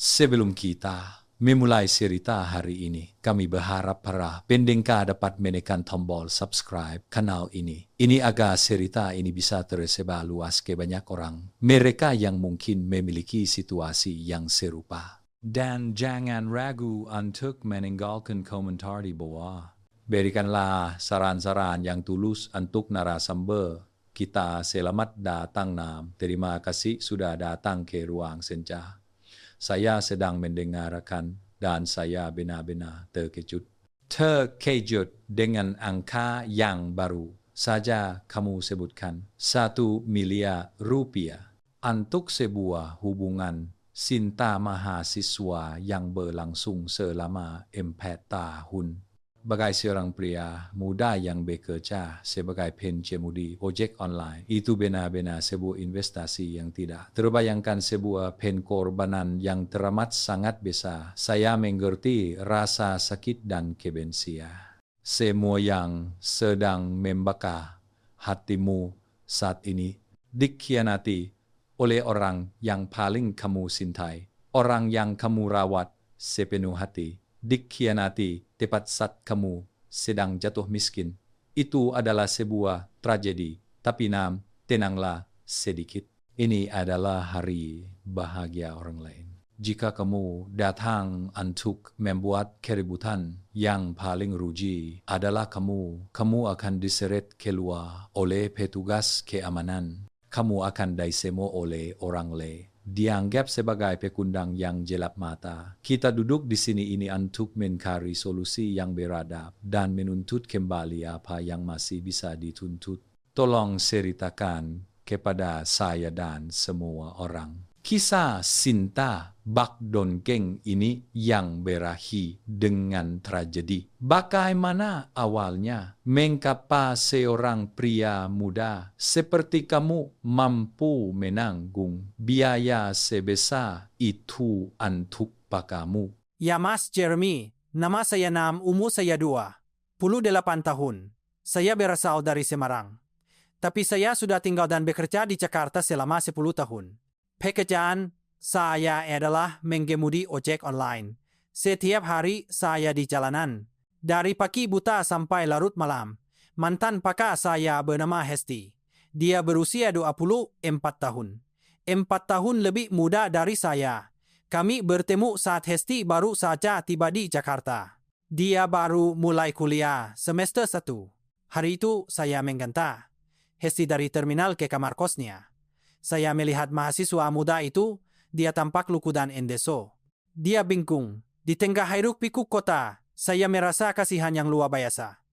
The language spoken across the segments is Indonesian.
Sebelum kita memulai cerita hari ini, kami berharap para pendengar dapat menekan tombol subscribe kanal ini. Ini agar cerita ini bisa tersebar luas ke banyak orang, mereka yang mungkin memiliki situasi yang serupa. Dan jangan ragu untuk meninggalkan komentar di bawah. Berikanlah saran-saran yang tulus untuk narasumber kita. Selamat datang Nam. Terima kasih sudah datang ke ruang senja. Saya sedang mendengarkan dan saya benar-benar terkejut. Terkejut dengan angka yang baru saja kamu sebutkan. 1 miliar rupiah untuk sebuah hubungan cinta mahasiswa yang berlangsung selama 4 tahun. Bagai seorang pria muda yang bekerja sebagai pengemudi ojek online, itu benar-benar sebuah investasi yang tidak terbayangkan, sebuah pengorbanan yang teramat sangat besar. Saya mengerti rasa sakit dan kebencian. Semua yang sedang membakar hatimu saat ini dikhianati oleh orang yang paling kamu cintai, orang yang kamu rawat sepenuh hati. Dikhianati tepat saat kamu sedang jatuh miskin. Itu adalah sebuah tragedi. Tapi Nam, tenanglah sedikit. Ini adalah hari bahagia orang lain. Jika kamu datang untuk membuat keributan, yang paling rugi adalah kamu. Kamu akan diseret keluar oleh petugas keamanan. Kamu akan disemo oleh orang lain. Dianggap sebagai pekundang yang gelap mata. Kita duduk di sini ini untuk mencari solusi yang beradab dan menuntut kembali apa yang masih bisa dituntut. Tolong ceritakan kepada saya dan semua orang kisah cinta Bak Dongkeng ini yang berakhir dengan tragedi. Bagaimana awalnya? Mengapa seorang pria muda seperti kamu mampu menanggung biaya sebesar itu untuk pakamu? Ya Mas Jeremy, nama saya Nam, umur saya 28 tahun. Saya berasal dari Semarang. Tapi saya sudah tinggal dan bekerja di Jakarta selama 10 tahun. Pekerjaan saya adalah mengemudi ojek online. Setiap hari saya di jalanan. Dari pagi buta sampai larut malam. Mantan pacar saya bernama Hesti. Dia berusia 24 tahun. 4 tahun lebih muda dari saya. Kami bertemu saat Hesti baru saja tiba di Jakarta. Dia baru mulai kuliah semester 1. Hari itu saya menggantar Hesti dari terminal ke kamar kosnya. Saya melihat mahasiswa muda itu, dia tampak lugu dan endeso. Dia bingung. Di tengah hiruk pikuk kota, saya merasa kasihan yang luar biasa.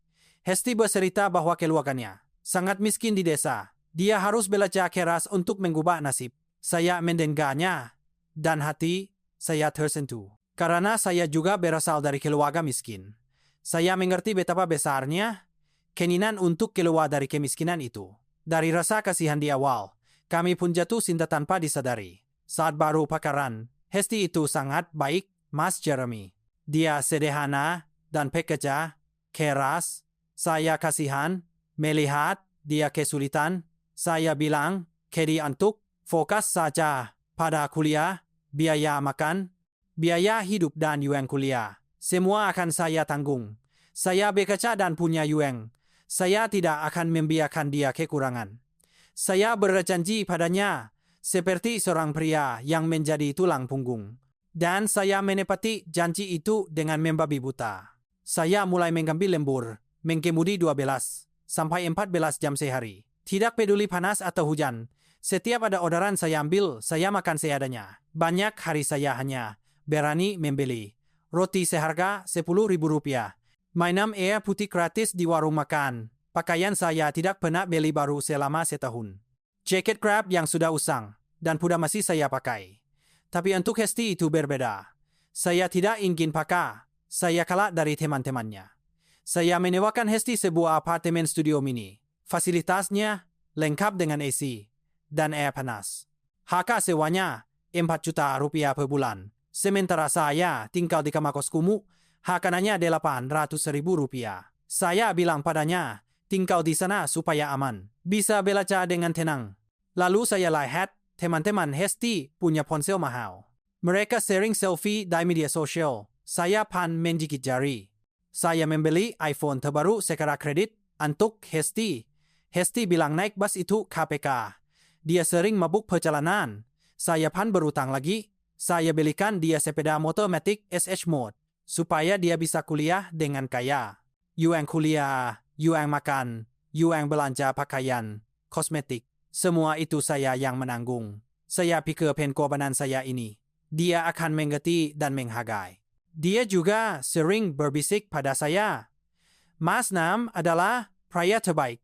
Hesti bercerita bahwa keluarganya sangat miskin di desa. Dia harus belajar keras untuk mengubah nasib. Saya mendengarnya, dan hati saya tersentuh. Karena saya juga berasal dari keluarga miskin. Saya mengerti betapa besarnya keinginan untuk keluar dari kemiskinan itu. Dari rasa kasihan di awal, kami pun jatuh cinta tanpa disadari. Saat baru pacaran, Hesti itu sangat baik, Mas Jeremy. Dia sederhana dan pekerja keras. Saya kasihan melihat dia kesulitan. Saya bilang ke dia untuk fokus saja pada kuliah, biaya makan, biaya hidup dan yuan kuliah. Semua akan saya tanggung. Saya bekerja dan punya yuan. Saya tidak akan membiarkan dia kekurangan. Saya berjanji padanya seperti seorang pria yang menjadi tulang punggung. Dan saya menepati janji itu dengan membabi buta. Saya mulai mengambil lembur, mengemudi 12 sampai 14 jam sehari. Tidak peduli panas atau hujan. Setiap ada orderan saya ambil, saya makan seadanya. Banyak hari saya hanya berani membeli roti seharga Rp10.000. Minum air putih gratis di warung makan. Pakaian saya tidak pernah beli baru selama setahun. Jaket Grab yang sudah usang dan pudar masih saya pakai. Tapi untuk Hesti itu berbeda. Saya tidak ingin pakai. Saya kalah dari teman-temannya. Saya menyewakan Hesti sebuah apartemen studio mini. Fasilitasnya lengkap dengan AC dan air panas. Harga sewanya Rp4 juta per bulan. Sementara saya tinggal di kamar kos kumuh, harganya Rp800.000. Saya bilang padanya, tinggal di sana supaya aman. Bisa belajar dengan tenang. Lalu saya lihat teman-teman Hesti punya ponsel mahal. Mereka sharing selfie di media sosial. Saya menggigit jari. Saya membeli iPhone terbaru secara kredit untuk Hesti. Hesti bilang naik bus itu KPK. Dia sering mabuk perjalanan. Saya berutang lagi. Saya belikan dia sepeda motor Matic SH Mode supaya dia bisa kuliah dengan kaya. Yuang kuliah, yuang makan, yuang belanja pakaian, kosmetik. Semua itu saya yang menanggung. Saya pikir pengorbanan saya ini. Dia akan mengerti dan menghargai. Dia juga sering berbisik pada saya. Mas Nam adalah pria terbaik.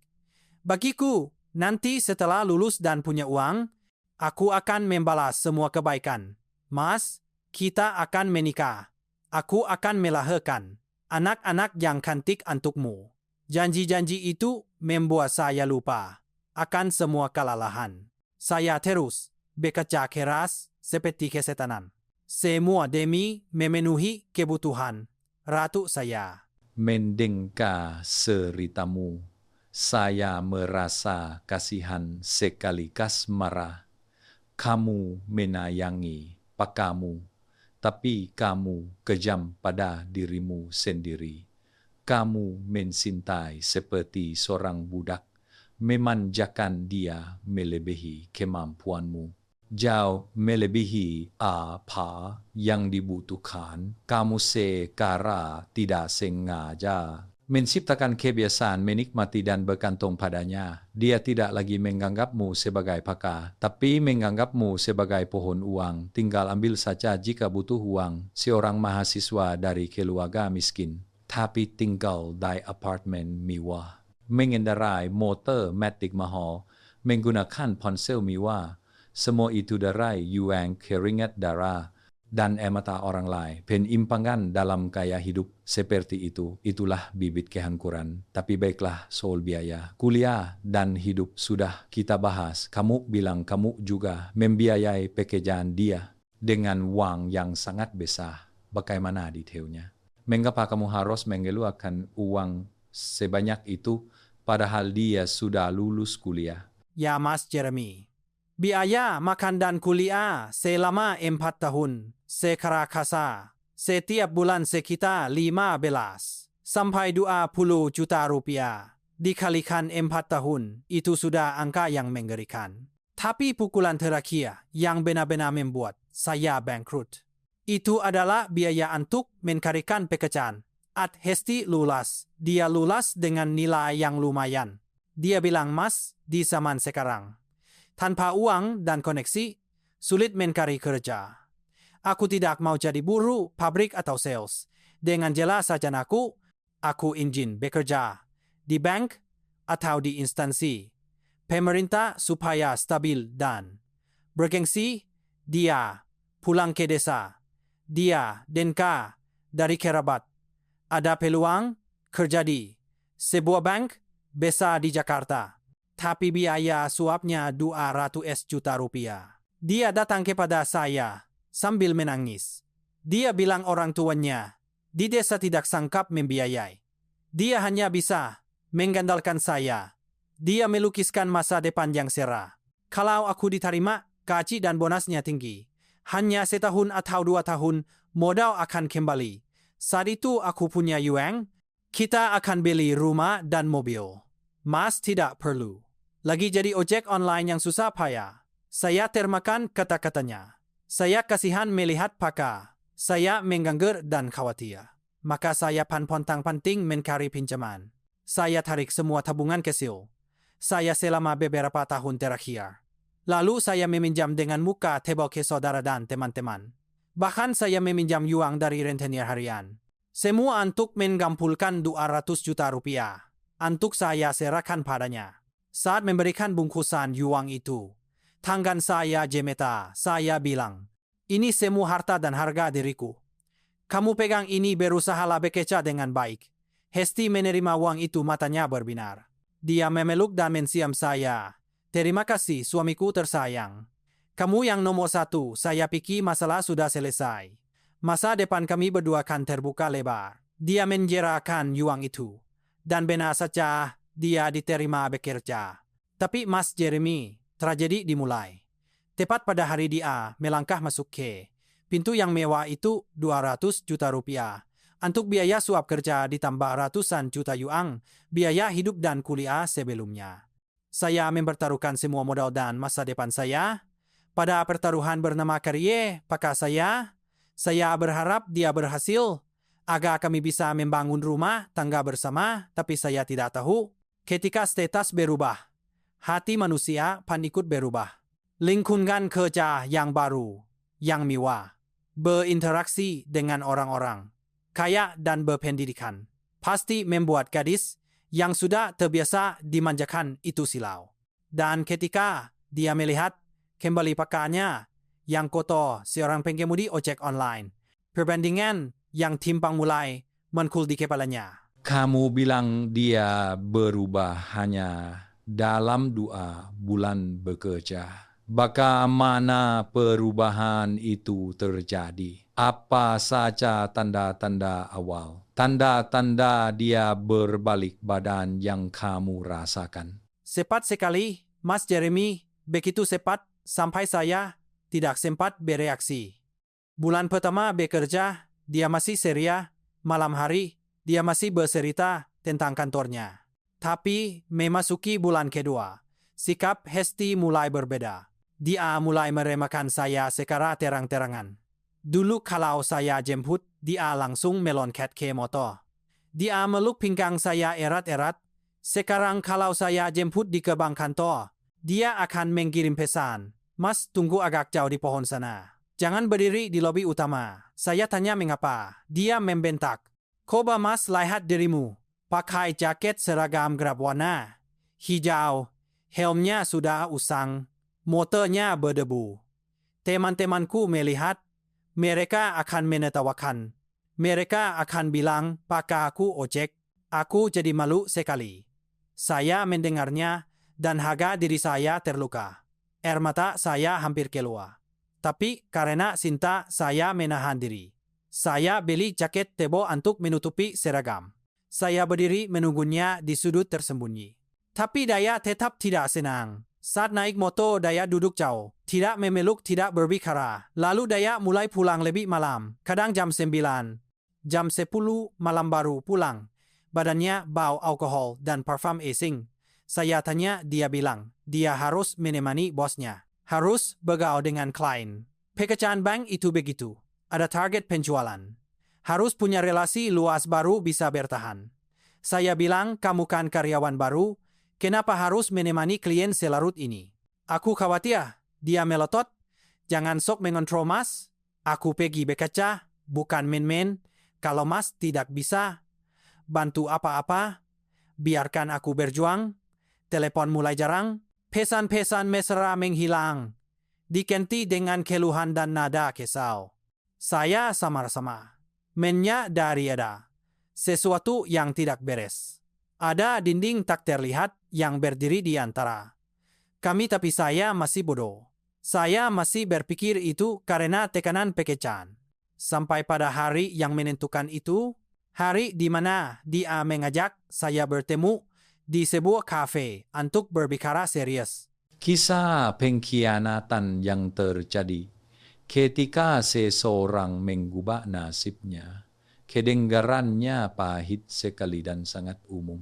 Bagiku, nanti setelah lulus dan punya uang, aku akan membalas semua kebaikan. Mas, kita akan menikah. Aku akan melahirkan anak-anak yang cantik untukmu. Janji-janji itu membuat saya lupa akan semua kelelahan. Saya terus bekerja keras seperti kesetanan. Semua demi memenuhi kebutuhan ratu saya. Mendengar ceritamu, saya merasa kasihan sekaligus marah. Kamu menayangi pakamu, tapi kamu kejam pada dirimu sendiri. Kamu mencintai seperti seorang budak, memanjakan dia melebihi kemampuanmu. Jauh melebihi apa yang dibutuhkan, kamu secara tidak sengaja menciptakan kebiasaan menikmati dan bergantung padanya. Dia tidak lagi menganggapmu sebagai pakar, tapi menganggapmu sebagai pohon uang. Tinggal ambil saja jika butuh uang. Seorang mahasiswa dari keluarga miskin, tapi tinggal di apartemen mewah, mengendarai motor Matic mahal, menggunakan ponsel mewah. Semua itu dari yuang keringat darah dan mata orang lain. Penyimpangan dalam gaya hidup seperti itu, itulah bibit kehancuran. Tapi baiklah, soal biaya, kuliah dan hidup sudah kita bahas. Kamu bilang kamu juga membiayai pekerjaan dia dengan uang yang sangat besar. Bagaimana detailnya? Mengapa kamu harus mengeluarkan uang sebanyak itu padahal dia sudah lulus kuliah? Ya Mas Jeremy. Biaya makan dan kuliah selama 4 tahun. Secara kasar, setiap bulan sekitar 15 sampai 20 juta rupiah. Dikalikan 4 tahun, itu sudah angka yang mengerikan. Tapi pukulan terakhir yang benar-benar membuat saya bangkrut. Itu adalah biaya untuk mencarikan pekerjaan. Hesti lulus. Dia lulus dengan nilai yang lumayan. Dia bilang, Mas, di zaman sekarang, tanpa uang dan koneksi, sulit mencari kerja. Aku tidak mau jadi buruh, pabrik atau sales. Dengan jelas sarjanaku, aku ingin bekerja di bank atau di instansi pemerintah supaya stabil dan bergengsi. Dia pulang ke desa. Dia denka dari kerabat. Ada peluang kerja di sebuah bank besar di Jakarta. Tapi biaya suapnya 200 juta rupiah. Dia datang kepada saya sambil menangis. Dia bilang orang tuanya di desa tidak sangkap membiayai. Dia hanya bisa mengandalkan saya. Dia melukiskan masa depan yang cerah. Kalau aku diterima, gaji dan bonusnya tinggi. Hanya setahun atau 2 tahun, modal akan kembali. Saat itu aku punya yuang, kita akan beli rumah dan mobil. Mas tidak perlu lagi jadi ojek online yang susah payah. Saya termakan kata-katanya. Saya kasihan melihat pakar. Saya mengganggu dan khawatir. Maka saya pontang-panting mencari pinjaman. Saya tarik semua tabungan kecil saya selama beberapa tahun terakhir. Lalu saya meminjam dengan muka tebal ke saudara dan teman-teman. Bahkan saya meminjam uang dari rentenir harian. Semua untuk mengumpulkan 200 juta rupiah. Untuk saya serahkan padanya. Saat memberikan bungkusan uang itu, tangan saya jemeta. Saya bilang, ini semua harta dan harga diriku. Kamu pegang ini, berusahalah bekerja dengan baik. Hesti menerima uang itu, matanya berbinar. Dia memeluk dan mensiam saya. Terima kasih suamiku tersayang. Kamu yang nomor 1, saya pikir masalah sudah selesai. Masa depan kami berdua akan terbuka lebar. Dia menjerahkan uang itu. Dan benar saja, dia diterima bekerja. Tapi Mas Jeremy, tragedi dimulai. Tepat pada hari dia melangkah masuk ke Pintu yang mewah itu 200 juta rupiah. Untuk biaya suap kerja ditambah ratusan juta yuan, biaya hidup dan kuliah sebelumnya. Saya mempertaruhkan semua modal dan masa depan saya. Pada pertaruhan bernama Karye, pakar saya berharap dia berhasil agar kami bisa membangun rumah tangga bersama, tapi saya tidak tahu. Ketika status berubah, hati manusia pan ikut berubah. Lingkungan kerja yang baru, yang mewah, berinteraksi dengan orang-orang kaya dan berpendidikan, pasti membuat gadis yang sudah terbiasa dimanjakan itu silau. Dan ketika dia melihat kembali pakaiannya yang kotor seorang pengemudi ojek online, perbandingan yang timpang mulai muncul di kepalanya. Kamu bilang dia berubah hanya dalam 2 bulan bekerja. Bagaimana perubahan itu terjadi? Apa saja tanda-tanda awal? Tanda-tanda dia berbalik badan yang kamu rasakan. Cepat sekali, Mas Jeremy, begitu cepat sampai saya tidak sempat bereaksi. Bulan pertama bekerja, dia masih ceria, malam hari, dia masih bercerita tentang kantornya. Tapi memasuki bulan kedua, sikap Hesti mulai berbeda. Dia mulai meremehkan saya secara terang-terangan. Dulu kalau saya jemput, dia langsung meloncat ke motor. Dia meluk pinggang saya erat-erat. Sekarang kalau saya jemput di gerbang kantor, dia akan mengirim pesan. Mas, tunggu agak jauh di pohon sana. Jangan berdiri di lobi utama. Saya tanya mengapa. Dia membentak. Coba Mas lihat dirimu. Pakai jaket seragam gelap warna hijau. Helmnya sudah usang. Motornya berdebu. Teman-temanku melihat. Mereka akan menertawakan. Mereka akan bilang, pakai aku ojek. Aku jadi malu sekali. Saya mendengarnya dan harga diri saya terluka. Air mata saya hampir keluar. Tapi karena cinta saya menahan diri. Saya beli jaket tebal untuk menutupi seragam. Saya berdiri menunggunya di sudut tersembunyi. Tapi dia tetap tidak senang. Saat naik motor dia duduk jauh. Tidak memeluk, tidak berbicara. Lalu dia mulai pulang lebih malam. Kadang jam 9. Jam 10 malam baru pulang. Badannya bau alkohol dan parfum asing. Saya tanya, dia bilang, dia harus menemani bosnya. Harus bergaul dengan klien. Pekerjaan bank itu begitu. Ada target penjualan. Harus punya relasi luas baru bisa bertahan. Saya bilang, kamu kan karyawan baru, kenapa harus menemani klien selarut ini? Aku khawatir, dia melotot. Jangan sok mengontrol Mas. Aku pergi bekerja, bukan main-main. Kalau Mas tidak bisa bantu apa-apa, biarkan aku berjuang. Telepon mulai jarang. Pesan-pesan mesra menghilang. Diganti dengan keluhan dan nada kesal. Saya samar-samar menyadari ada sesuatu yang tidak beres. Ada dinding tak terlihat yang berdiri di antara kami, tapi saya masih bodoh. Saya masih berpikir itu karena tekanan pekerjaan. Sampai pada hari yang menentukan itu, hari di mana dia mengajak saya bertemu di sebuah kafe untuk berbicara serius. Kisah pengkhianatan yang terjadi ketika seseorang mengubah nasibnya. Kedengarannya pahit sekali dan sangat umum.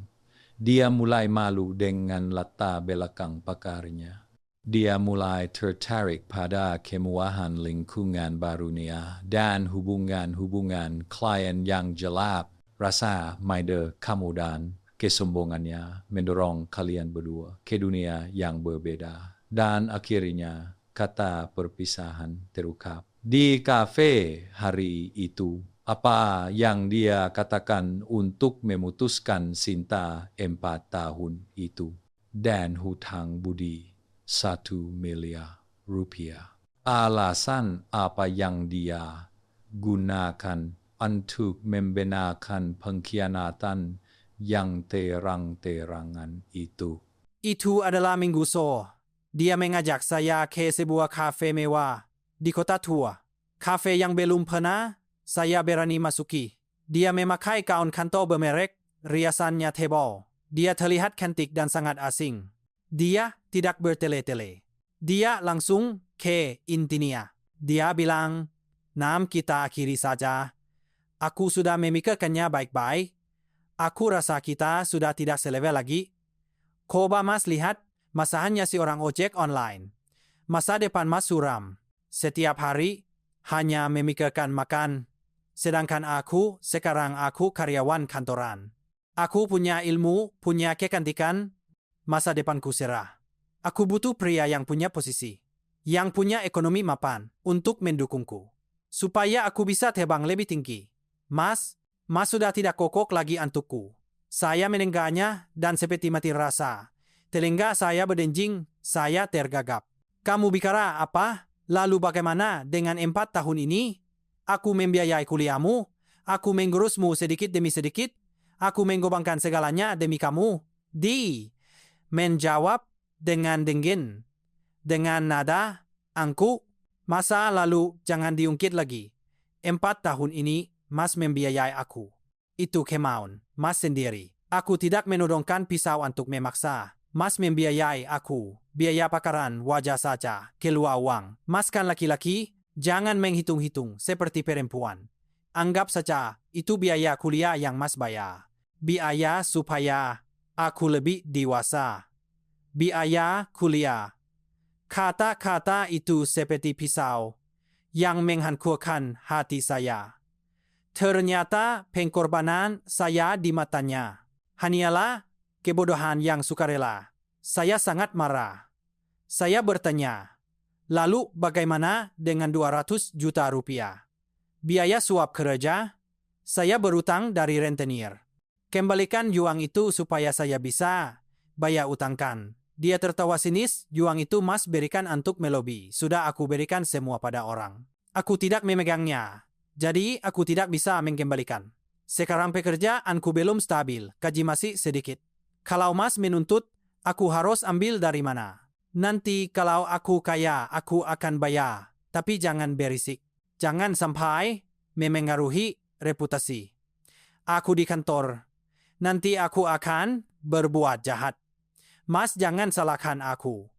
Dia mulai malu dengan latar belakang pakarnya. Dia mulai tertarik pada kemewahan lingkungan barunya dan hubungan-hubungan klien yang gelap. Rasa minder kamu dan kesombongannya mendorong kalian berdua ke dunia yang berbeda. Dan akhirnya kata perpisahan terungkap. Di kafe hari itu, apa yang dia katakan untuk memutuskan cinta 4 tahun itu dan hutang budi 1 miliar rupiah. Alasan apa yang dia gunakan untuk membenarkan pengkhianatan yang terang-terangan itu? Itu adalah minggu sore. Dia mengajak saya ke sebuah kafe mewah di kota tua. Kafe yang belum pernah saya berani masuki. Dia memakai gaun kantor bermerek, riasannya tebal. Dia terlihat cantik dan sangat asing. Dia tidak bertele-tele. Dia langsung ke intinya. Dia bilang, Nam, kita akhiri saja. Aku sudah memikirkannya baik-baik. Aku rasa kita sudah tidak selevel lagi. Coba Mas lihat, masa hanya si orang ojek online. Masa depan Mas suram. Setiap hari, hanya memikirkan makan. Sedangkan aku, sekarang aku karyawan kantoran. Aku punya ilmu, punya kecantikan, masa depanku cerah. Aku butuh pria yang punya posisi, yang punya ekonomi mapan, untuk mendukungku. Supaya aku bisa terbang lebih tinggi. Mas sudah tidak kokok lagi untukku. Saya menenggaknya dan seperti mati rasa. Telinga saya berdenjing, saya tergagap. Kamu bicara apa? Lalu bagaimana dengan 4 tahun ini? Aku membiayai kuliahmu, aku mengurusmu sedikit demi sedikit, aku mengorbankan segalanya demi kamu. Menjawab dengan dingin, dengan nada angkuh. Masa lalu jangan diungkit lagi. 4 tahun ini, Mas membiayai aku. Itu kemauan Mas sendiri. Aku tidak menodongkan pisau untuk memaksa. Mas membiayai aku. Biaya pakaran wajar saja, keluar uang. Mas kan laki-laki, jangan menghitung-hitung seperti perempuan. Anggap saja, itu biaya kuliah yang Mas bayar. Biaya supaya aku lebih dewasa. Biaya kuliah. Kata-kata itu seperti pisau yang menghancurkan hati saya. Ternyata pengorbanan saya di matanya hanyalah kebodohan yang sukarela. Saya sangat marah. Saya bertanya, lalu bagaimana dengan 200 juta rupiah? Biaya suap kerja? Saya berutang dari rentenir. Kembalikan uang itu supaya saya bisa bayar utangkan. Dia tertawa sinis, uang itu Mas berikan untuk melobi. Sudah aku berikan semua pada orang. Aku tidak memegangnya. Jadi aku tidak bisa mengembalikan. Sekarang pekerjaanku belum stabil, gaji masih sedikit. Kalau Mas menuntut, aku harus ambil dari mana? Nanti kalau aku kaya, aku akan bayar. Tapi jangan berisik. Jangan sampai memengaruhi reputasi aku di kantor. Nanti aku akan berbuat jahat. Mas jangan salahkan aku.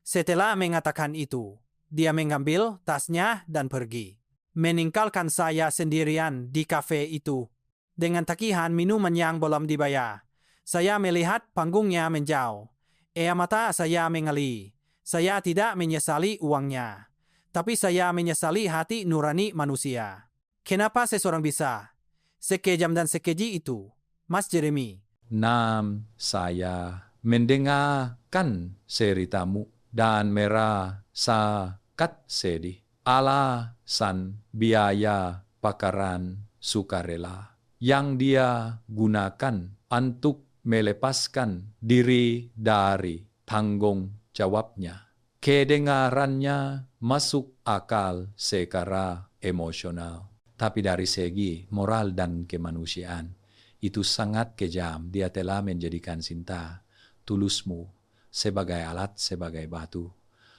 Setelah mengatakan itu, dia mengambil tasnya dan pergi. Meninggalkan saya sendirian di kafe itu. Dengan tagihan minuman yang belum dibayar. Saya melihat panggungnya menjauh. Air mata saya mengalir. Saya tidak menyesali uangnya. Tapi saya menyesali hati nurani manusia. Kenapa seseorang bisa sekejam dan sekeji itu, Mas Jeremy? Nam, saya mendengarkan ceritamu dan merasakan sedih. Alasan biaya pakaran sukarela yang dia gunakan untuk melepaskan diri dari tanggung jawabnya. Kedengarannya masuk akal secara emosional. Tapi dari segi moral dan kemanusiaan, itu sangat kejam. Dia telah menjadikan cinta tulusmu sebagai alat, sebagai batu.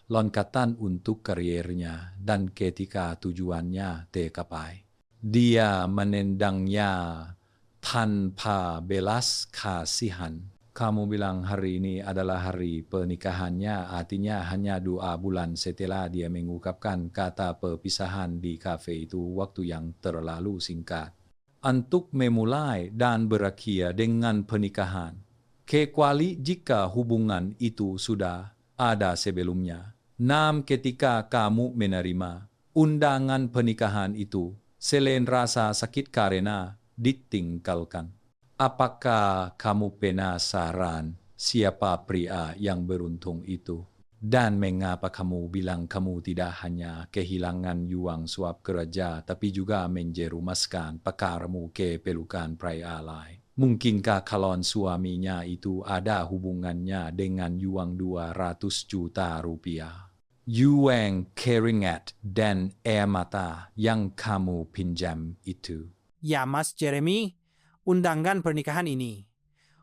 Loncatan untuk kariernya dan ketika tujuannya tercapai. Dia menendangnya tanpa belas kasihan. Kamu bilang hari ini adalah hari pernikahannya, artinya hanya 2 bulan setelah dia mengungkapkan kata perpisahan di kafe itu, waktu yang terlalu singkat. Untuk memulai dan berakhir dengan pernikahan, kecuali jika hubungan itu sudah ada sebelumnya. Ketika kamu menerima undangan pernikahan itu, selain rasa sakit karena ditinggalkan. Apakah kamu penasaran siapa pria yang beruntung itu? Dan mengapa kamu bilang kamu tidak hanya kehilangan uang suap kerja, tapi juga menjerumuskan pakarmu ke pelukan pria lain? Mungkinkah calon suaminya itu ada hubungannya dengan uang 200 juta rupiah? Uang keringat dan air mata yang kamu pinjam itu. Ya, Mas Jeremy, undangan pernikahan ini.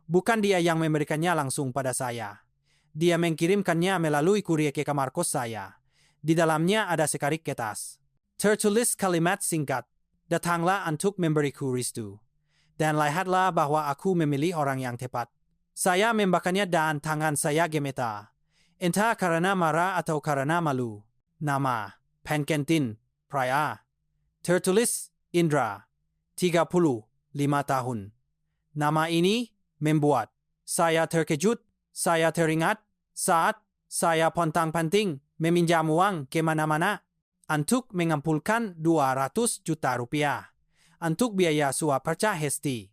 Bukan dia yang memberikannya langsung pada saya. Dia mengirimkannya melalui kurir ke kamar kos saya. Di dalamnya ada sekarik kertas. Tertulis kalimat singkat, datanglah untuk memberiku restu. Dan lihatlah bahwa aku memilih orang yang tepat. Saya membacanya dan tangan saya gemetar. Entah karena marah atau karena malu. Nama, Penkentin, pria. Tertulis Indra, 35 tahun. Nama ini membuat saya terkejut, saya teringat saat saya pontang-panting meminjam uang ke mana-mana untuk mengumpulkan 200 juta rupiah untuk biaya suap perca Hesti.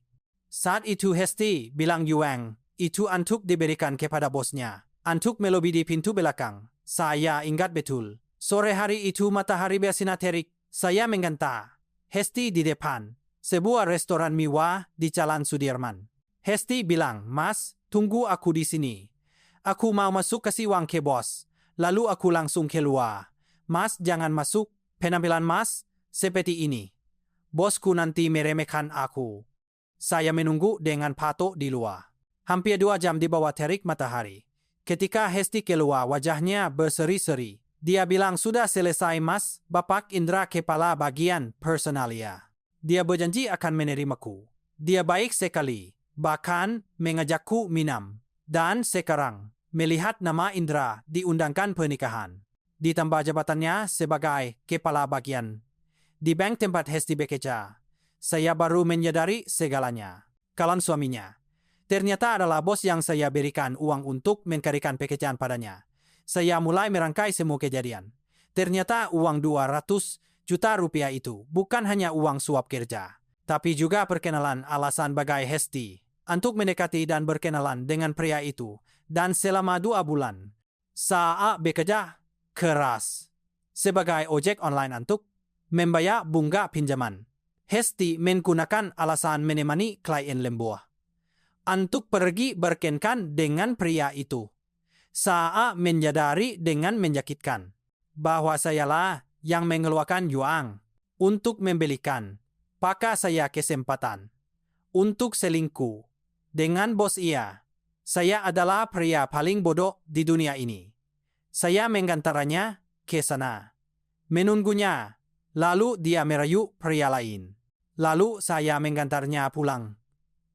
Saat itu Hesti bilang uang itu untuk diberikan kepada bosnya untuk melobi di pintu belakang. Saya ingat betul. Sore hari itu matahari bersinar terik. Saya menggantar Hesti di depan sebuah restoran mewah di Jalan Sudirman. Hesti bilang, "Mas, tunggu aku di sini. Aku mau masuk kasih uang ke bos." Lalu aku langsung keluar. "Mas, jangan masuk. Penampilan Mas seperti ini. Bosku nanti meremehkan aku." Saya menunggu dengan patuh di luar. Hampir 2 jam di bawah terik matahari. Ketika Hesti keluar, wajahnya berseri-seri. Dia bilang, "Sudah selesai Mas, Bapak Indra kepala bagian personalia." Dia berjanji akan menerimaku. Dia baik sekali, bahkan mengajakku minum. Dan sekarang, melihat nama Indra diundangkan pernikahan, ditambah jabatannya sebagai kepala bagian di bank tempat Hesti bekerja, saya baru menyadari segalanya. Calon suaminya ternyata adalah bos yang saya berikan uang untuk mencarikan pekerjaan padanya. Saya mulai merangkai semua kejadian. Ternyata uang 200 juta rupiah itu bukan hanya uang suap kerja, tapi juga perkenalan alasan bagai Hesti untuk mendekati dan berkenalan dengan pria itu. Dan selama 2 bulan, saat bekerja keras sebagai ojek online untuk membayar bunga pinjaman, Hesti menggunakan alasan menemani klien lembur untuk pergi berkencan dengan pria itu. Saat menyadari dengan menyakitkan bahwa sayalah yang mengeluarkan uang untuk membelikan maka saya kesempatan untuk selingkuh dengan bos ia. Saya adalah pria paling bodoh di dunia ini. Saya menggantarnya ke sana, menunggunya, lalu dia merayu pria lain. Lalu saya menggantarnya pulang,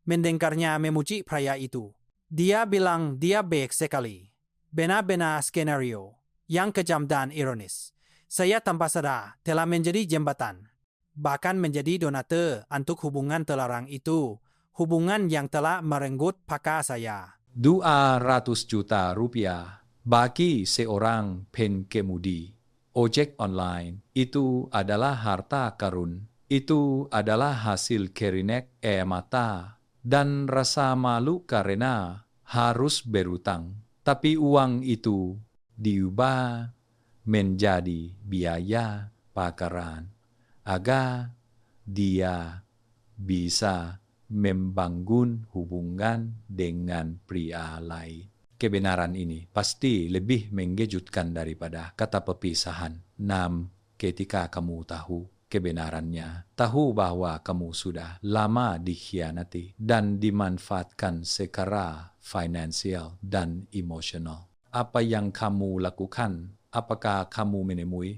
mendengarnya memuji pria itu. Dia bilang dia baik sekali. Benar-benar skenario yang kejam dan ironis. Saya tanpa sadar telah menjadi jembatan, bahkan menjadi donatur untuk hubungan terlarang itu, hubungan yang telah merenggut pakar saya. 200 juta rupiah bagi seorang pengemudi ojek online itu adalah harta karun. Itu adalah hasil keringat air mata dan rasa malu karena harus berutang. Tapi uang itu diubah menjadi biaya pakaran agar dia bisa membangun hubungan dengan pria lain. Kebenaran ini pasti lebih mengejutkan daripada kata perpisahan. 6. Ketika kamu tahu kebenarannya, tahu bahwa kamu sudah lama dikhianati dan dimanfaatkan secara finansial dan emosional. Apa yang kamu lakukan? Apakah kamu menemui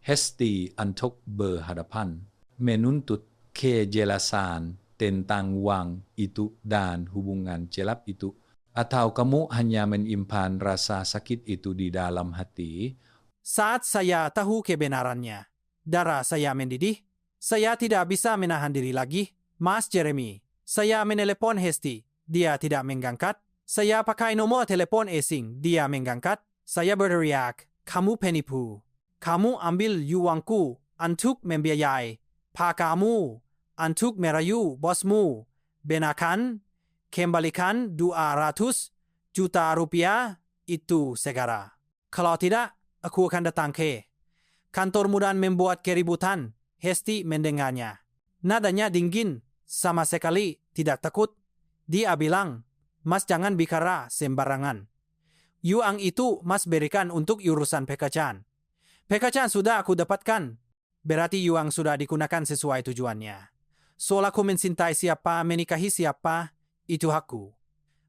Hesti untuk berhadapan, menuntut kejelasan tentang uang itu dan hubungan gelap itu? Atau kamu hanya menyimpan rasa sakit itu di dalam hati? Saat saya tahu kebenarannya, darah saya mendidih. Saya tidak bisa menahan diri lagi. "Mas Jeremy." Saya menelepon Hesti. Dia tidak mengangkat. Saya pakai nomor telepon asing. Dia mengangkat. Saya berteriak, "Kamu penipu. Kamu ambil uangku untuk membiayai pakarmu, untuk merayu bosmu. Benar kan? Kembalikan 200 juta rupiah itu segera. Kalau tidak, aku akan datang ke kantormu dan membuat keributan." Hesti mendengarnya. Nadanya dingin, sama sekali tidak takut. Dia bilang, "Mas jangan bicara sembarangan. Uang itu Mas berikan untuk urusan pekerjaan. Pekerjaan sudah aku dapatkan. Berarti uang sudah digunakan sesuai tujuannya. Soal aku mencintai siapa, menikahi siapa, itu hakku.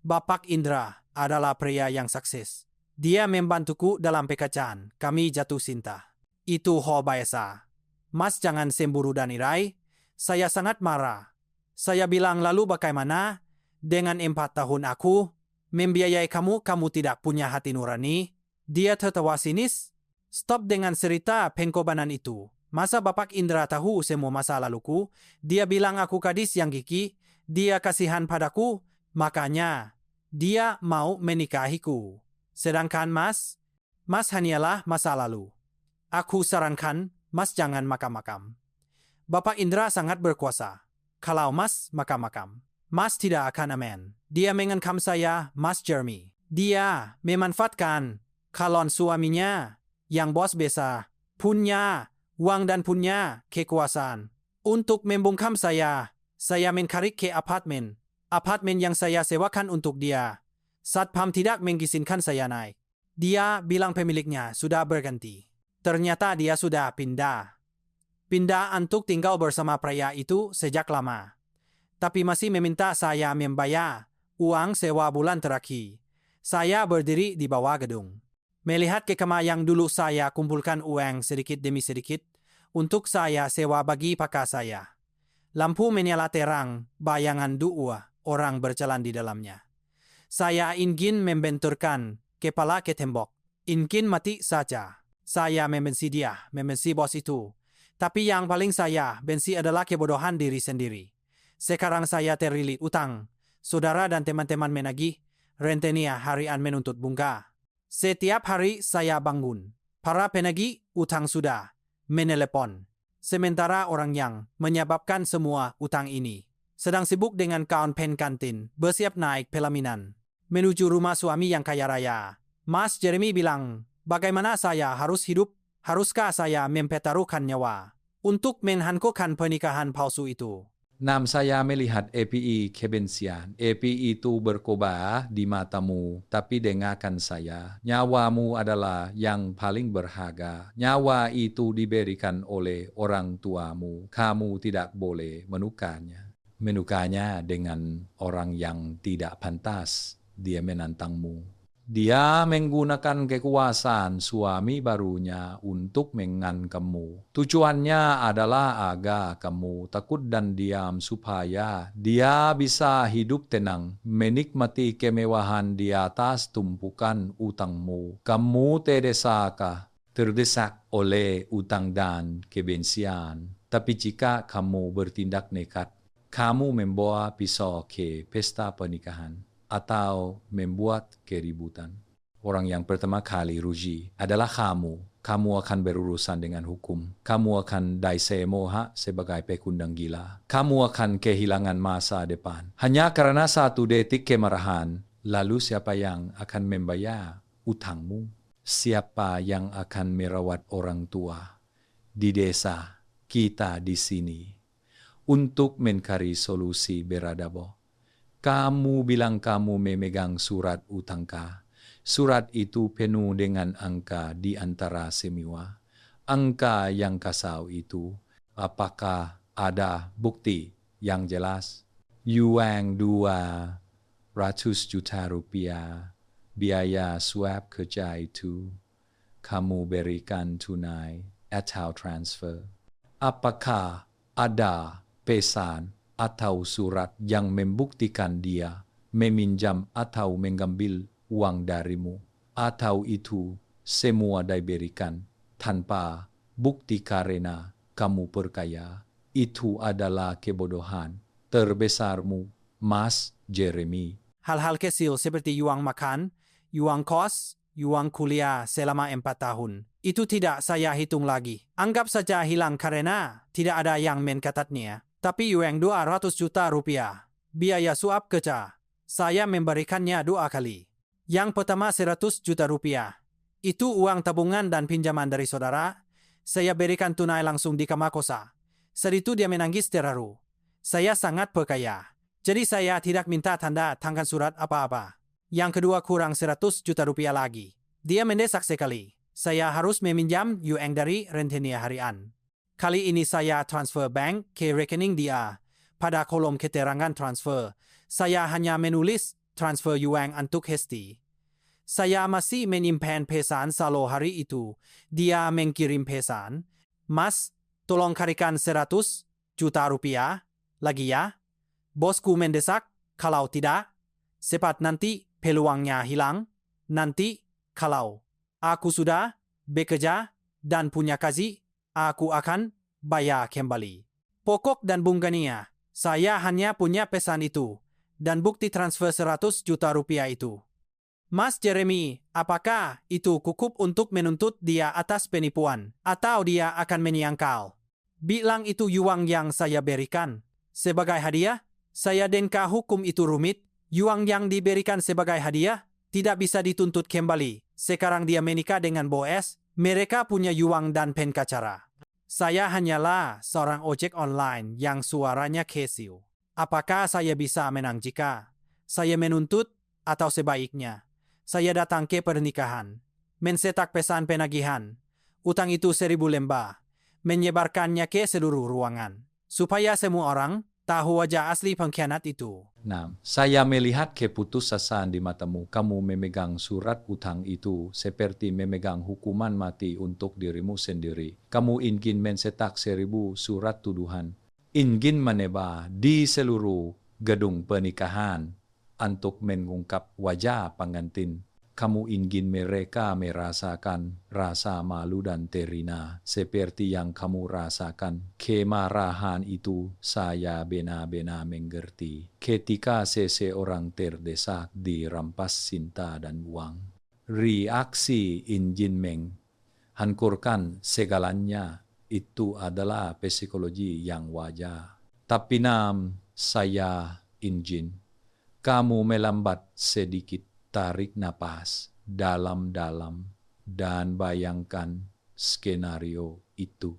Bapak Indra adalah pria yang sukses. Dia membantuku dalam pekerjaan. Kami jatuh cinta. Itu hal biasa. Mas jangan cemburu dan iri." Saya sangat marah. Saya bilang, "Lalu bagaimana? Dengan 4 tahun aku membiayai kamu, kamu tidak punya hati nurani?" Dia tertawa sinis. "Stop dengan cerita pengkorbanan itu. Masa Bapak Indra tahu semua masa laluku? Dia bilang aku gadis yang gigih, dia kasihan padaku, makanya dia mau menikahiku. Sedangkan Mas hanyalah masa lalu. Aku sarankan, Mas jangan makam-makam. Bapak Indra sangat berkuasa. Kalau Mas makam-makam, Mas tidak akan aman. Dia mengancam saya, Mas Jeremy. Dia memanfaatkan calon suaminya yang bos besar, punya uang dan punya kekuasaan untuk membungkam saya. Saya mencari ke apartemen yang saya sewakan untuk dia. Satpam tidak mengizinkan saya naik. Dia bilang pemiliknya sudah berganti. Ternyata dia sudah pindah untuk tinggal bersama pria itu sejak lama. Tapi masih meminta saya membayar uang sewa bulan terakhir. Saya berdiri di bawah gedung. Melihat ke kamar yang dulu saya kumpulkan uang sedikit demi sedikit untuk saya sewa bagi pakar saya. Lampu menyala terang, bayangan dua orang berjalan di dalamnya. Saya ingin membenturkan kepala ke tembok. Ingin mati saja. Saya membenci dia, membenci bos itu. Tapi yang paling saya benci adalah kebodohan diri sendiri. Sekarang saya terlilit utang. Saudara dan teman-teman menagih rentenir harian menuntut bunga. Setiap hari saya bangun. Para penagih utang sudah menelepon. Sementara orang yang menyebabkan semua utang ini sedang sibuk dengan kawan pen kantin, bersiap naik pelaminan menuju rumah suami yang kaya raya. Mas Jeremy bilang, bagaimana saya harus hidup? Haruskah saya mempertaruhkan nyawa untuk menghancurkan pernikahan palsu itu? Saya melihat API kebencian. API itu berkobar di matamu, tapi dengarkan saya. Nyawamu adalah yang paling berharga. Nyawa itu diberikan oleh orang tuamu. Kamu tidak boleh menukarnya. Menukarnya dengan orang yang tidak pantas. Dia menantangmu. Dia menggunakan kekuasaan suami barunya untuk mengancammu. Tujuannya adalah agar kamu takut dan diam supaya dia bisa hidup tenang, menikmati kemewahan di atas tumpukan utangmu. Kamu terdesak oleh utang dan kebencian. Tapi jika kamu bertindak nekat, kamu membawa pisau ke pesta pernikahan atau membuat keributan. Orang yang pertama kali rugi adalah kamu. Kamu akan berurusan dengan hukum. Kamu akan daisemoha sebagai pekundang gila. Kamu akan kehilangan masa depan. Hanya karena satu detik kemarahan, lalu siapa yang akan membayar utangmu? Siapa yang akan merawat orang tua di desa kita di sini untuk mencari solusi beradabo? Kamu bilang kamu memegang surat utangka. Surat itu penuh dengan angka di antara semua. Angka yang kasau itu, apakah ada bukti yang jelas? Uang 200 juta rupiah, biaya swab kerja itu, kamu berikan tunai atau transfer. Apakah ada pesan atau surat yang membuktikan dia meminjam atau mengambil uang darimu, atau itu semua diberikan tanpa bukti karena kamu perkaya? Itu adalah kebodohan terbesarmu, Mas Jeremy. Hal-hal kecil seperti uang makan, uang kos, uang kuliah selama 4 tahun. Itu tidak saya hitung lagi. Anggap saja hilang karena tidak ada yang mencatatnya. Tapi uang 200 juta rupiah, biaya suap kerja, saya memberikannya 2 kali. Yang pertama 100 juta rupiah. Itu uang tabungan dan pinjaman dari saudara. Saya berikan tunai langsung di kamar kosa. Saat itu dia menangis terharu. Saya sangat perkaya. Jadi saya tidak minta tanda tangan surat apa-apa. Yang kedua kurang 100 juta rupiah lagi. Dia mendesak sekali. Saya harus meminjam uang dari rentenir harian. Kali ini saya transfer bank ke rekening dia. Pada kolom keterangan transfer, saya hanya menulis transfer uang untuk Hesti. Saya masih menyimpan pesan salo hari itu. Dia mengirim pesan, Mas, tolong carikan 100 juta rupiah lagi ya. Bosku mendesak, kalau tidak, cepat nanti peluangnya hilang. Nanti, kalau aku sudah bekerja dan punya gaji, aku akan bayar kembali. Pokok dan bunganya, saya hanya punya pesan itu, dan bukti transfer 100 juta rupiah itu. Mas Jeremy, apakah itu cukup untuk menuntut dia atas penipuan, atau dia akan menyangkal? Bilang itu uang yang saya berikan. Sebagai hadiah, saya dengar hukum itu rumit. Uang yang diberikan sebagai hadiah tidak bisa dituntut kembali. Sekarang dia menikah dengan Boes, mereka punya uang dan pengacara. Saya hanyalah seorang ojek online yang suaranya kecil. Apakah saya bisa menang jika saya menuntut atau sebaiknya saya datang ke pernikahan, mencetak pesan penagihan, utang itu 1.000 lembar, menyebarkannya ke seluruh ruangan, supaya semua orang tahu wajah asli pengkhianat itu. Nah, saya melihat keputusasaan di matamu. Kamu memegang surat utang itu seperti memegang hukuman mati untuk dirimu sendiri. Kamu ingin mencetak 1.000 surat tuduhan. Ingin menebar di seluruh gedung pernikahan untuk mengungkap wajah pengantin. Kamu ingin mereka merasakan rasa malu dan terhina seperti yang kamu rasakan. Kemarahan itu saya benar-benar mengerti ketika seseorang terdesak dirampas cinta dan uang. Reaksi ingin menghancurkan segalanya itu adalah psikologi yang wajar. Tapi saya ingin kamu melambat sedikit, tarik napas dalam-dalam, dan bayangkan skenario itu.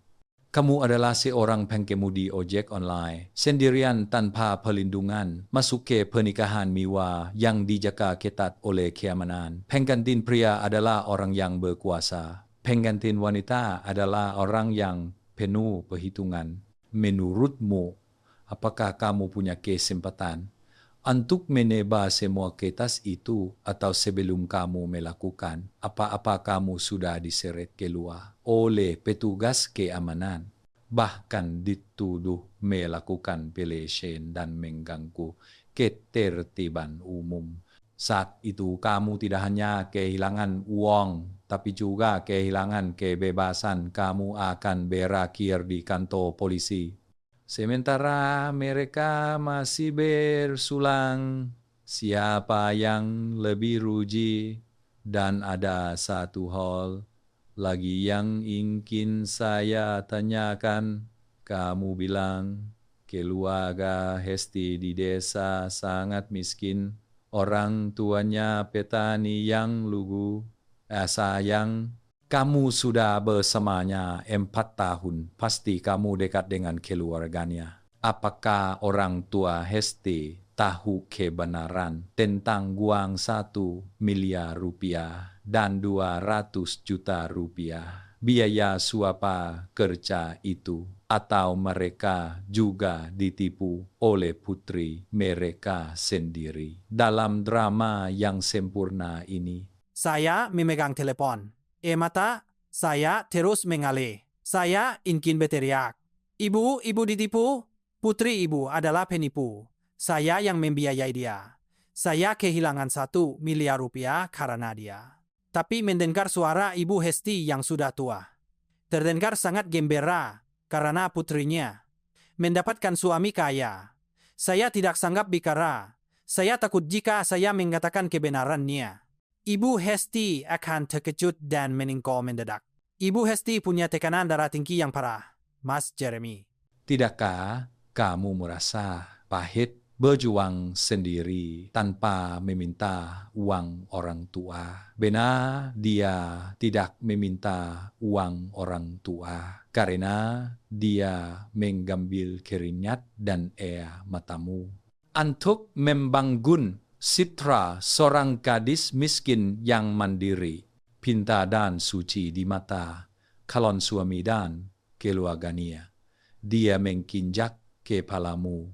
Kamu adalah seorang pengemudi ojek online, sendirian tanpa perlindungan, masuk ke pernikahan mewah yang dijaga ketat oleh keamanan. Penggantin pria adalah orang yang berkuasa. Penggantin wanita adalah orang yang penuh perhitungan. Menurutmu, apakah kamu punya kesempatan untuk menebar semua kertas itu atau sebelum kamu melakukan apa-apa kamu sudah diseret keluar oleh petugas keamanan, bahkan dituduh melakukan pelecehan dan mengganggu ketertiban umum. Saat itu kamu tidak hanya kehilangan uang, tapi juga kehilangan kebebasan. Kamu akan berakhir di kantor polisi. Sementara mereka masih bersulang siapa yang lebih rugi, dan ada satu hal lagi yang ingin saya tanyakan. Kamu bilang keluarga Hesti di desa sangat miskin, orang tuanya petani yang lugu. Sayang, kamu sudah bersamanya 4 tahun, pasti kamu dekat dengan keluarganya. Apakah orang tua Hesti tahu kebenaran tentang uang 1 miliar rupiah dan 200 juta rupiah biaya suapa kerja itu? Atau mereka juga ditipu oleh putri mereka sendiri dalam drama yang sempurna ini? Saya memegang telepon. Mata saya terus mengalir. Saya ingin berteriak. Ibu ditipu. Putri ibu adalah penipu. Saya yang membiayai dia. Saya kehilangan 1 miliar rupiah karena dia. Tapi mendengar suara ibu Hesti yang sudah tua. Terdengar sangat gembira karena putrinya mendapatkan suami kaya. Saya tidak sanggup bicara. Saya takut jika saya mengatakan kebenarannya. Ibu Hesti akan terkejut dan meninggal mendadak. Ibu Hesti punya tekanan darah tinggi yang parah, Mas Jeremy. Tidakkah kamu merasa pahit berjuang sendiri tanpa meminta uang orang tua? Benar, dia tidak meminta uang orang tua karena dia mengambil keringat dan air matamu untuk membangun citra seorang gadis miskin yang mandiri, pintar dan suci di mata calon suami dan keluarganya. Dia menginjak kepalamu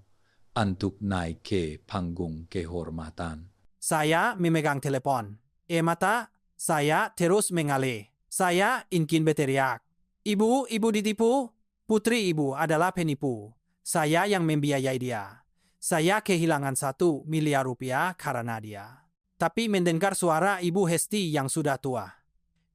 untuk naik ke panggung kehormatan. Saya memegang telepon. Mata saya terus mengalir. Saya ingin berteriak. Ibu ditipu. Putri ibu adalah penipu. Saya yang membiayai dia. Saya kehilangan 1 miliar rupiah karena dia. Tapi mendengar suara ibu Hesti yang sudah tua.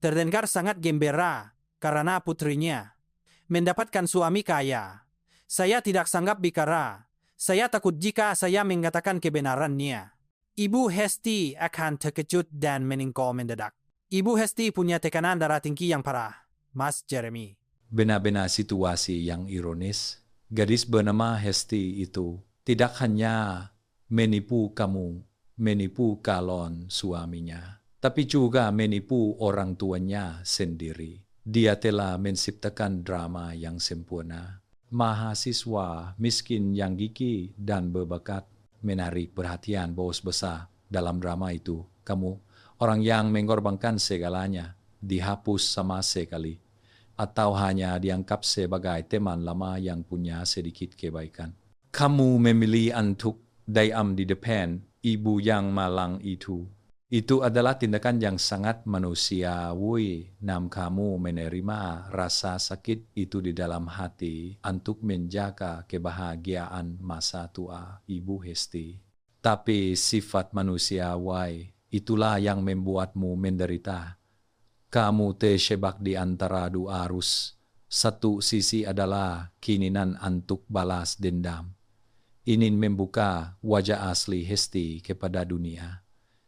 Terdengar sangat gembira karena putrinya mendapatkan suami kaya. Saya tidak sanggup bicara. Saya takut jika saya mengatakan kebenarannya. Ibu Hesti akan terkejut dan meninggal mendadak. Ibu Hesti punya tekanan darah tinggi yang parah, Mas Jeremy. Benar-benar situasi yang ironis. Gadis bernama Hesti itu tidak hanya menipu kamu, menipu calon suaminya, tapi juga menipu orang tuanya sendiri. Dia telah menciptakan drama yang sempurna. Mahasiswa miskin yang gigih dan berbakat menarik perhatian bos besar dalam drama itu. Kamu, orang yang mengorbankan segalanya, dihapus sama sekali, atau hanya dianggap sebagai teman lama yang punya sedikit kebaikan. Kamu memilih untuk diam di depan ibu yang malang itu. Itu adalah tindakan yang sangat manusiawi. Nam kamu menerima rasa sakit itu di dalam hati untuk menjaga kebahagiaan masa tua Ibu Hesti. Tapi sifat manusiawi itulah yang membuatmu menderita. Kamu terjebak di antara dua arus. Satu sisi adalah keinginan untuk balas dendam, ingin membuka wajah asli Hesti kepada dunia.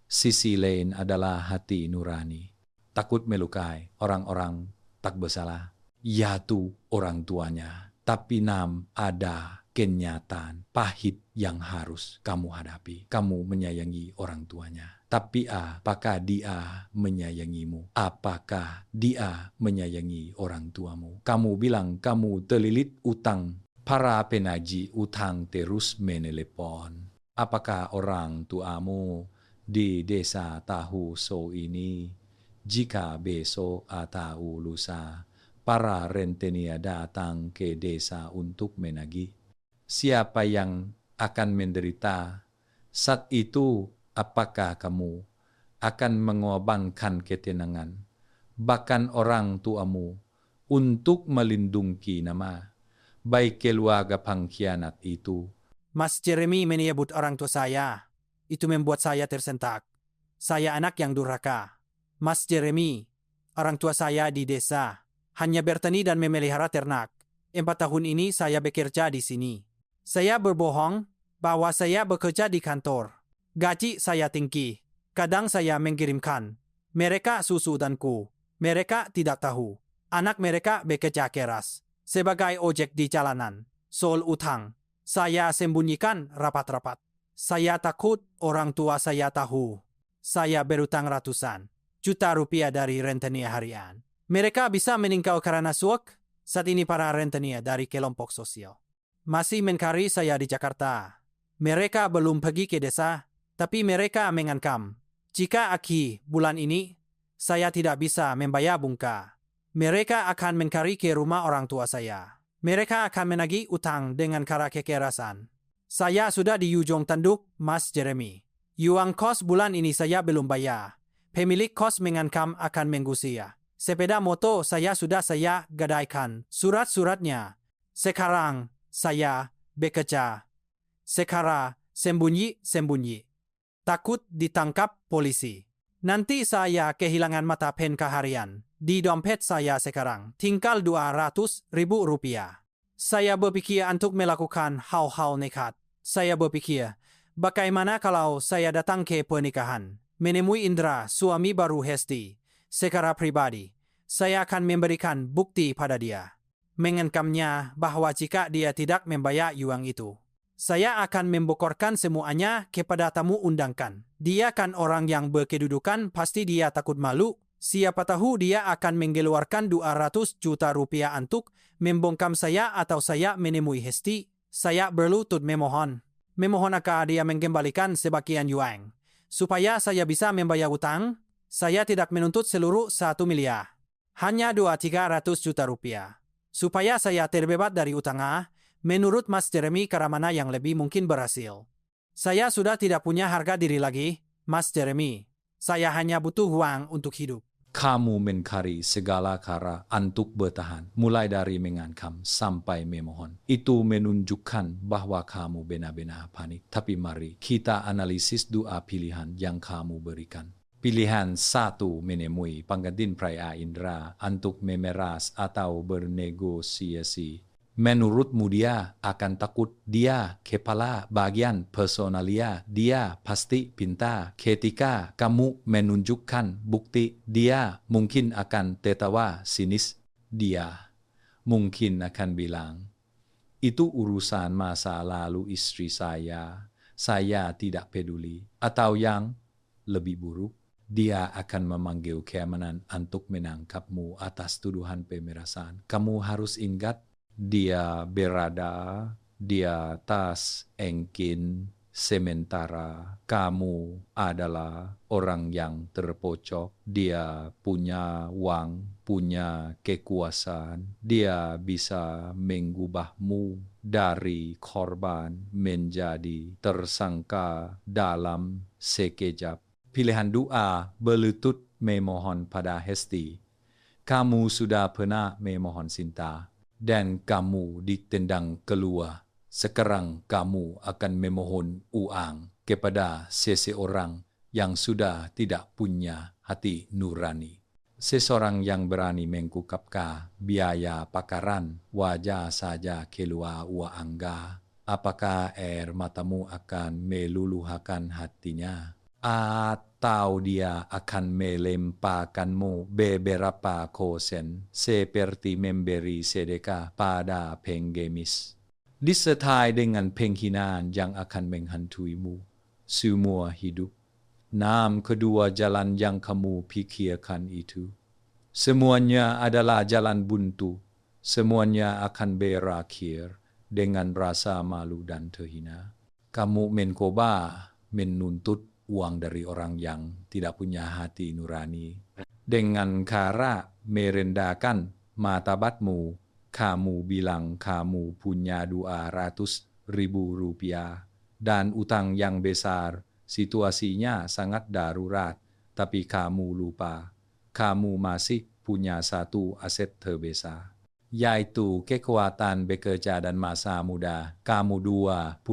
Sisi lain adalah hati nurani, takut melukai orang-orang tak bersalah, yaitu orang tuanya. Tapi nam ada kenyataan pahit yang harus kamu hadapi. Kamu menyayangi orang tuanya. Tapi apakah dia menyayangimu? Apakah dia menyayangi orang tuamu? Kamu bilang kamu terlilit utang. Para penagih utang terus menelepon. Apakah orang tuamu di desa tahu so ini? Jika besok atau lusa para rentenir datang ke desa untuk menagih, siapa yang akan menderita? Saat itu, apakah kamu akan mengorbankan ketenangan, bahkan orang tuamu, untuk melindungi nama baik keluarga pengkhianat itu? Mas Jeremy menyebut orang tua saya. Itu membuat saya tersentak. Saya anak yang durhaka. Mas Jeremy, orang tua saya di desa hanya bertani dan memelihara ternak. 4 tahun ini saya bekerja di sini. Saya berbohong bahwa saya bekerja di kantor. Gaji saya tinggi. Kadang saya mengirimkan mereka susu dan kue. Mereka tidak tahu. Anak mereka bekerja keras sebagai ojek di jalanan. Soal utang, saya sembunyikan rapat-rapat. Saya takut orang tua saya tahu. Saya berutang ratusan juta rupiah dari rentenir harian. Mereka bisa meninggal karena suak. Saat ini para rentenir dari kelompok sosial masih mencari saya di Jakarta. Mereka belum pergi ke desa, tapi mereka mengancam. Jika akhir bulan ini saya tidak bisa membayar bunga, mereka akan mencari ke rumah orang tua saya. Mereka akan menagih utang dengan cara kekerasan. Saya sudah di ujung tanduk, Mas Jeremy. Uang kos bulan ini saya belum bayar. Pemilik kos mengancam akan mengusir. Sepeda motor saya sudah saya gadaikan surat-suratnya. Sekarang saya bekerja secara sembunyi-sembunyi. Takut ditangkap polisi. Nanti saya kehilangan mata pencaharian. Di dompet saya sekarang tinggal 200.000 rupiah. Saya berpikir untuk melakukan hal-hal nekat. Saya berpikir, bagaimana kalau saya datang ke pernikahan, menemui Indra, suami baru Hesti, secara pribadi. Saya akan memberikan bukti pada dia. Mengancamnya bahwa jika dia tidak membayar uang itu, saya akan membocorkan semuanya kepada tamu undangan. Dia kan orang yang berkedudukan, pasti dia takut malu. Siapa tahu dia akan mengeluarkan 200 juta rupiah untuk membungkam saya atau saya menemui Hesti. Saya berlutut memohon. Memohon agar dia mengembalikan sebagian uang. Supaya saya bisa membayar utang, saya tidak menuntut seluruh 1 miliar. Hanya 200-300 juta rupiah. Supaya saya terbebas dari utang, menurut Mas Jeremy cara mana yang lebih mungkin berhasil. Saya sudah tidak punya harga diri lagi, Mas Jeremy. Saya hanya butuh uang untuk hidup. Kamu mencari segala cara untuk bertahan, mulai dari mengancam sampai memohon. Itu menunjukkan bahwa kamu benar-benar panik. Tapi mari kita analisis dua pilihan yang kamu berikan. Pilihan 1 menemui pengganti Praya Indra untuk memeras atau bernegosiasi. Menurutmu dia akan takut? Dia kepala bagian personalia. Dia pasti pintar. Ketika kamu menunjukkan bukti, dia mungkin akan tertawa sinis. Dia mungkin akan bilang, itu urusan masa lalu istri saya tidak peduli. Atau yang lebih buruk, dia akan memanggil keamanan untuk menangkapmu atas tuduhan pemerasan. Kamu harus ingat, dia berada di atas engkin, sementara kamu adalah orang yang terpojok. Dia punya uang, punya kekuasaan. Dia bisa mengubahmu dari korban menjadi tersangka dalam sekejap. Pilihan 2 berlutut memohon pada Hesti. Kamu sudah pernah memohon cinta dan kamu ditendang keluar. Sekarang kamu akan memohon uang kepada seseorang yang sudah tidak punya hati nurani. Seseorang yang berani mengungkapkan biaya pakaran, wajar saja keluar uang Angga. Apakah air matamu akan meluluhkan hatinya? Atau dia akan melemparkanmu beberapa kosen seperti memberi sedekah pada pengemis. Disertai dengan penghinaan yang akan menghantuimu semua hidup. Kedua jalan yang kamu pikirkan itu. Semuanya adalah jalan buntu. Semuanya akan berakhir dengan rasa malu dan terhina. Kamu mencoba menuntut uang dari orang yang tidak punya hati nurani. Dengan cara merendahkan martabatmu, kamu bilang kamu punya 200.000 rupiah dan utang yang besar. Situasinya sangat darurat, tapi kamu lupa. Kamu masih punya satu aset terbesar, yaitu kekuatan bekerja dan masa muda. Kamu 28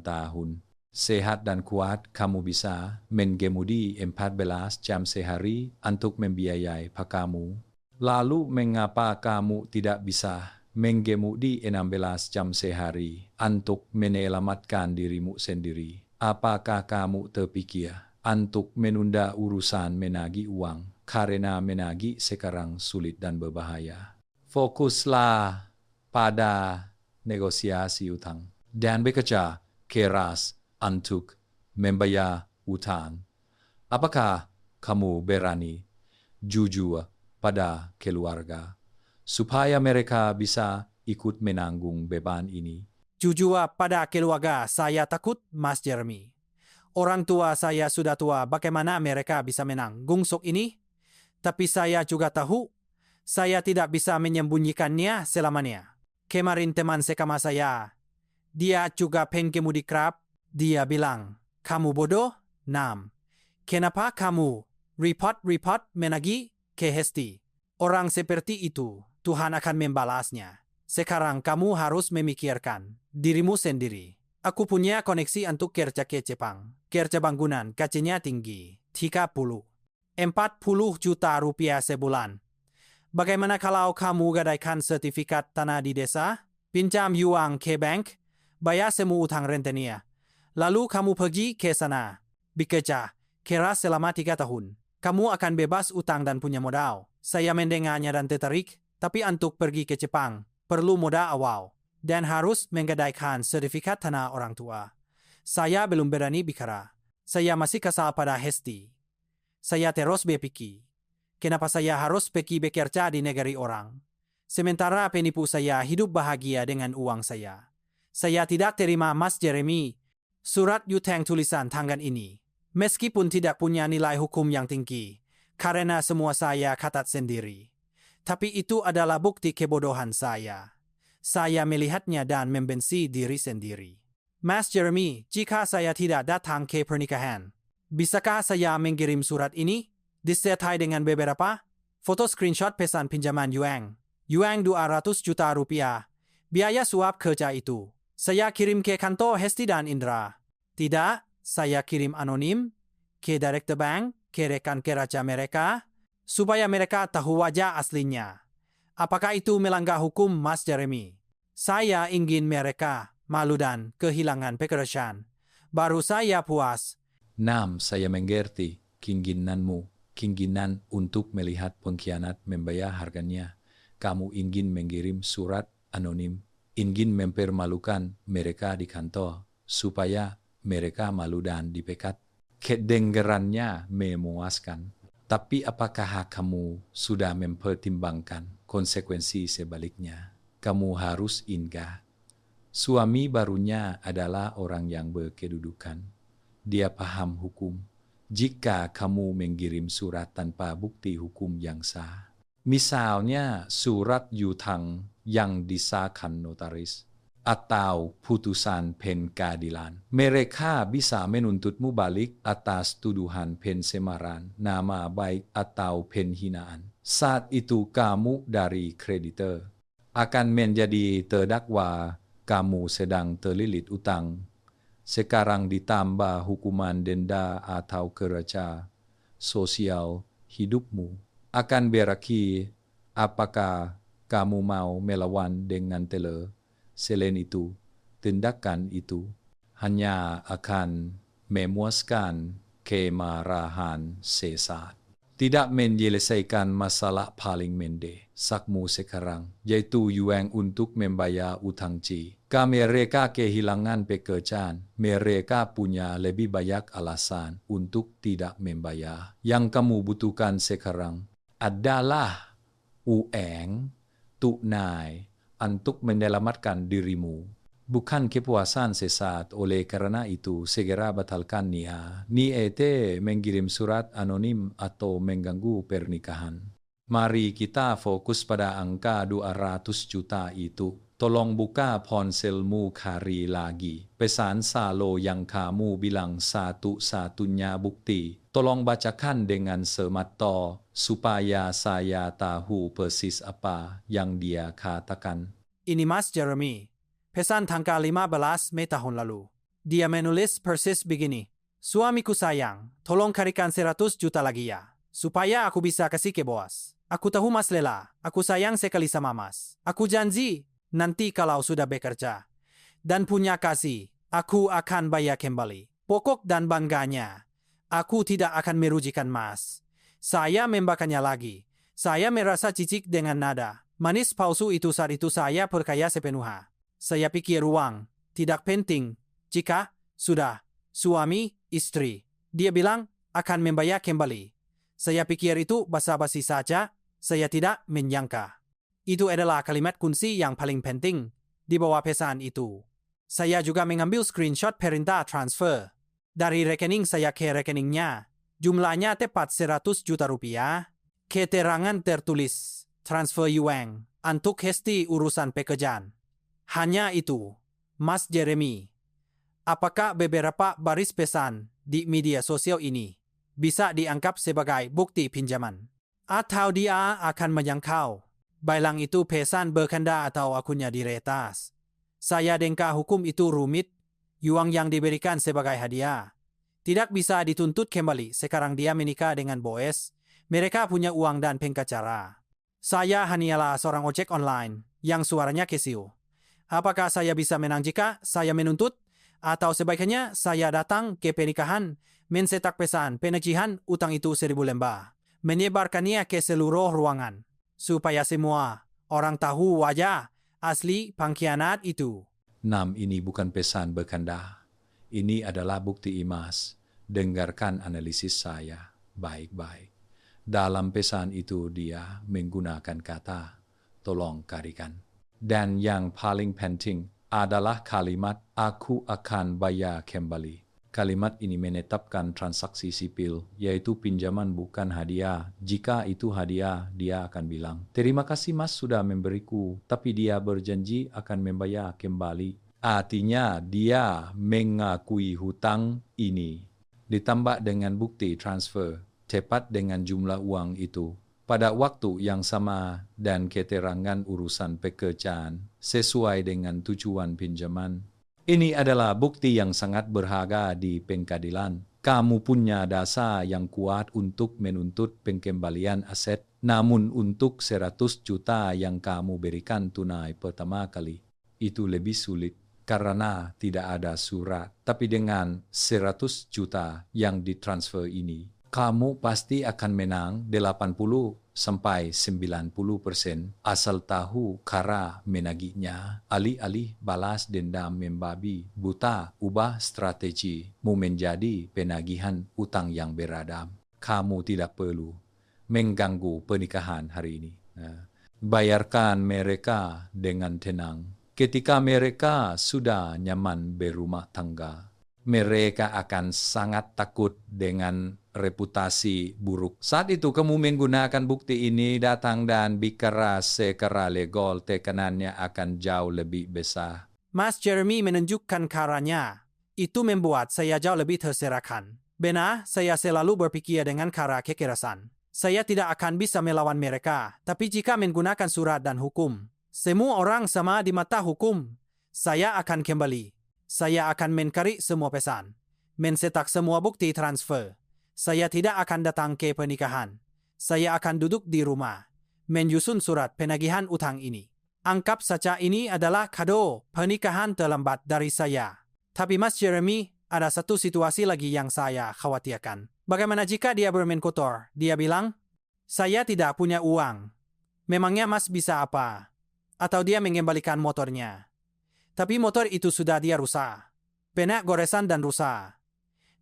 tahun. Sehat dan kuat, kamu bisa mengemudi 14 jam sehari untuk membiayai pakamu. Lalu mengapa kamu tidak bisa mengemudi 16 jam sehari untuk menyelamatkan dirimu sendiri? Apakah kamu terpikir untuk menunda urusan menagih uang karena menagih sekarang sulit dan berbahaya? Fokuslah pada negosiasi utang dan bekerja keras untuk membayar utang. Apakah kamu berani jujur pada keluarga supaya mereka bisa ikut menanggung beban ini? Jujur pada keluarga, saya takut, Mas Jeremy. Orang tua saya sudah tua, bagaimana mereka bisa menanggung sok ini? Tapi saya juga tahu, saya tidak bisa menyembunyikannya selamanya. Kemarin teman sekama saya, dia juga pengemudi Grab. Dia bilang, kamu bodoh? Kenapa kamu repot-repot menagih ke Hesti? Orang seperti itu, Tuhan akan membalasnya. Sekarang kamu harus memikirkan dirimu sendiri. Aku punya koneksi untuk kerja ke Jepang. Kerja bangunan, gajinya tinggi. 40 juta rupiah sebulan. Bagaimana kalau kamu gadaikan sertifikat tanah di desa? Pinjam uang ke bank? Bayar semua utang rentenir. Lalu kamu pergi ke sana. Bekerja keras selama 3 tahun. Kamu akan bebas utang dan punya modal. Saya mendengarnya dan tertarik, tapi untuk pergi ke Jepang, perlu modal awal. Dan harus menggadaikan sertifikat tanah orang tua. Saya belum berani bicara. Saya masih kesal pada Hesti. Saya terus berpikir, kenapa saya harus pergi bekerja di negeri orang? Sementara penipu saya hidup bahagia dengan uang saya. Saya tidak terima, Mas Jeremy, surat utang tulisan tangan ini. Meskipun tidak punya nilai hukum yang tinggi, karena semua saya catat sendiri. Tapi itu adalah bukti kebodohan saya. Saya melihatnya dan membenci diri sendiri. Mas Jeremy, jika saya tidak datang ke pernikahan, bisakah saya mengirim surat ini? Disertai dengan beberapa foto screenshot pesan pinjaman Yuang. Yuang 200 juta rupiah. Biaya suap kerja itu. Saya kirim ke kantor Hesti dan Indra. Tidak, saya kirim anonim ke Director Bank ke rekan kerja mereka, supaya mereka tahu wajah aslinya. Apakah itu melanggar hukum, Mas Jeremy? Saya ingin mereka malu dan kehilangan pekerjaan. Baru saya puas. Nam, saya mengerti keinginanmu, keinginan untuk melihat pengkhianat membayar harganya. Kamu ingin mengirim surat anonim, ingin mempermalukan mereka di kantor, supaya mereka malu dan dipecat. Kedengarannya memuaskan. Tapi apakah kamu sudah mempertimbangkan konsekuensi sebaliknya? Kamu harus ingat, suami barunya adalah orang yang berkedudukan. Dia paham hukum. Jika kamu mengirim surat tanpa bukti hukum yang sah, misalnya surat yutang yang disahkan notaris, atau putusan pengadilan, mereka bisa menuntutmu balik atas tuduhan pencemaran nama baik atau penghinaan. Saat itu kamu dari kreditor akan menjadi terdakwa. Kamu sedang terlilit utang. Sekarang ditambah hukuman denda atau kerja sosial, hidupmu akan berakhir. Apakah kamu mau melawan dengan tela? Selain itu, tindakan itu hanya akan memuaskan kemarahan sesaat. Tidak menyelesaikan masalah paling mendesakmu sekarang, yaitu yuan untuk membayar utang C. Mereka kehilangan pekerjaan. Mereka punya lebih banyak alasan untuk tidak membayar. Yang kamu butuhkan sekarang adalah uang tunai untuk menyelamatkan dirimu, bukan kepuasan sesaat. Oleh karena itu, segera batalkan niat mengirim surat anonim atau mengganggu pernikahan. Mari kita fokus pada angka 200 juta itu. Tolong buka ponselmu kali lagi. Pesan Salo yang kamu bilang satu-satunya bukti. Tolong bacakan dengan semata supaya saya tahu persis apa yang dia katakan. Ini Mas Jeremy. Pesan tanggal 15 Mei tahun lalu. Dia menulis persis begini. Suamiku sayang, tolong carikan 100 juta lagi ya, supaya aku bisa kasih ke bos. Aku tahu Mas lelah, aku sayang sekali sama Mas. Aku janji, nanti kalau sudah bekerja dan punya kasih, aku akan bayar kembali. Pokok dan bangganya, aku tidak akan merugikan Mas. Saya membacanya lagi. Saya merasa cicik dengan nada manis palsu itu. Saat itu saya percaya sepenuhnya. Saya pikir uang tidak penting jika sudah suami istri. Dia bilang akan membayar kembali. Saya pikir itu basa-basi saja. Saya tidak menyangka itu adalah kalimat kunci yang paling penting di bawah pesan itu. Saya juga mengambil screenshot perintah transfer dari rekening saya ke rekeningnya. Jumlahnya tepat 100 juta rupiah. Keterangan tertulis transfer yuan untuk hesti urusan pekerjaan. Hanya itu, Mas Jeremy. Apakah beberapa baris pesan di media sosial ini bisa dianggap sebagai bukti pinjaman? Atau dia akan menyangkal bilang itu pesan berkanda atau akunnya diretas? Saya dengar hukum itu rumit. Uang yang diberikan sebagai hadiah tidak bisa dituntut kembali. Sekarang dia menikah dengan bos. Mereka punya uang dan pengacara. Saya hanyalah seorang ojek online yang suaranya kecil. Apakah saya bisa menang jika saya menuntut? Atau sebaiknya saya datang ke pernikahan, mencetak pesan penagihan utang itu 1000 lembar, menyebarkannya ke seluruh ruangan, supaya semua orang tahu wajah asli pengkhianat itu. Ini bukan pesan berkanda. Ini adalah bukti emas. Dengarkan analisis saya baik-baik. Dalam pesan itu dia menggunakan kata tolong carikan. Dan yang paling penting adalah kalimat aku akan bayar kembali. Kalimat ini menetapkan transaksi sipil, yaitu pinjaman bukan hadiah. Jika itu hadiah, dia akan bilang, terima kasih Mas sudah memberiku, tapi dia berjanji akan membayar kembali. Artinya dia mengakui hutang ini. Ditambah dengan bukti transfer, tepat dengan jumlah uang itu, pada waktu yang sama dan keterangan urusan pekerjaan sesuai dengan tujuan pinjaman. Ini adalah bukti yang sangat berharga di pengadilan. Kamu punya dasar yang kuat untuk menuntut pengembalian aset, namun untuk 100 juta yang kamu berikan tunai pertama kali, itu lebih sulit karena tidak ada surat. Tapi dengan 100 juta yang ditransfer ini, kamu pasti akan menang 80-90% asal tahu cara menagihnya. Alih-alih balas dendam membabi buta, ubah strategi menjadi penagihan utang yang beradab. Kamu tidak perlu mengganggu pernikahan hari ini. Bayarkan mereka dengan tenang. Ketika mereka sudah nyaman berumah tangga, mereka akan sangat takut dengan reputasi buruk. Saat itu kamu menggunakan bukti ini datang dan bicara secara legal, tekanannya akan jauh lebih besar. Mas Jeremy menunjukkan caranya. Itu membuat saya jauh lebih tercerahkan. Benar, saya selalu berpikir dengan cara kekerasan. Saya tidak akan bisa melawan mereka, tapi jika menggunakan surat dan hukum, semua orang sama di mata hukum. Saya akan kembali. Saya akan mencari semua pesan. Mencetak semua bukti transfer. Saya tidak akan datang ke pernikahan. Saya akan duduk di rumah, menyusun surat penagihan utang ini. Anggap saja ini adalah kado pernikahan terlambat dari saya. Tapi Mas Jeremy, ada satu situasi lagi yang saya khawatirkan. Bagaimana jika dia bermain kotor? Dia bilang, saya tidak punya uang. Memangnya Mas bisa apa? Atau dia mengembalikan motornya. Tapi motor itu sudah dia rusak. Pena goresan dan rusak.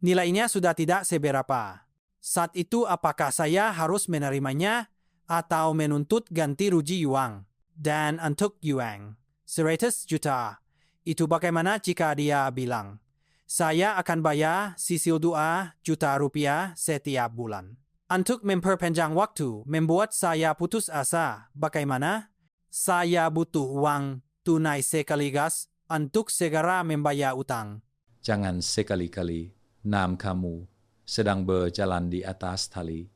Nilainya sudah tidak seberapa. Saat itu apakah saya harus menerimanya atau menuntut ganti rugi uang? Dan untuk uang 100 juta. Itu bagaimana jika dia bilang, saya akan bayar sisil 2 juta rupiah setiap bulan. Untuk memperpanjang waktu membuat saya putus asa. Bagaimana? Saya butuh uang tunai sekaligus untuk segera membayar utang. Jangan sekali-kali nam kamu sedang berjalan di atas tali.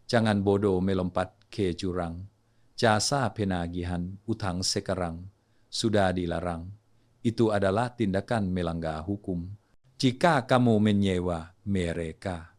Jangan bodoh melompat ke jurang. Jasa penagihan utang sekarang sudah dilarang. Itu adalah tindakan melanggar hukum. Jika kamu menyewa mereka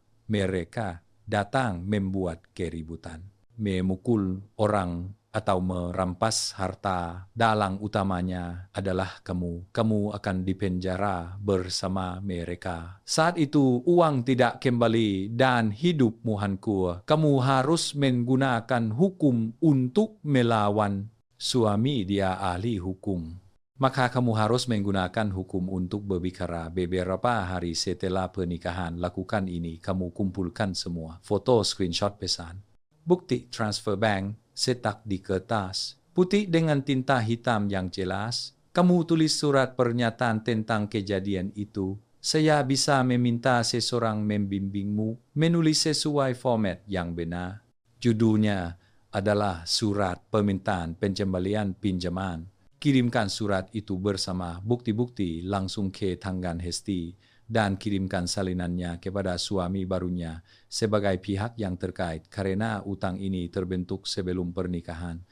datang membuat keributan, memukul orang atau merampas harta, dalang utamanya adalah kamu. Kamu akan dipenjara bersama mereka. Saat itu uang tidak kembali dan hidupmu hancur. Kamu harus menggunakan hukum untuk melawan. Suami dia ahli hukum. Maka kamu harus menggunakan hukum untuk berbicara. Beberapa hari setelah pernikahan, lakukan ini. Kamu kumpulkan semua foto, screenshot pesan, bukti transfer bank, cetak di kertas putih dengan tinta hitam yang jelas. Kamu tulis surat pernyataan tentang kejadian itu. Saya bisa meminta seseorang membimbingmu menulis sesuai format yang benar. Judulnya adalah surat permintaan pengembalian pinjaman. Kirimkan surat itu bersama bukti-bukti langsung ke tangan Hesti dan kirimkan salinannya kepada suami barunya sebagai pihak yang terkait karena utang ini terbentuk sebelum pernikahan.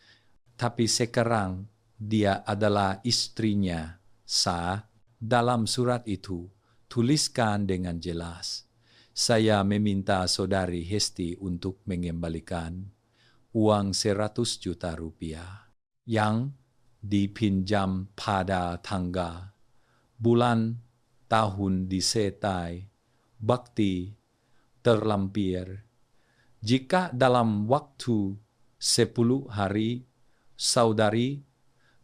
Tapi sekarang dia adalah istrinya. Sah, dalam surat itu tuliskan dengan jelas, saya meminta saudari Hesti untuk mengembalikan uang 100 juta rupiah yang dipinjam pada tanggal, bulan, tahun disertai bakti terlampir. Jika dalam waktu 10 hari saudari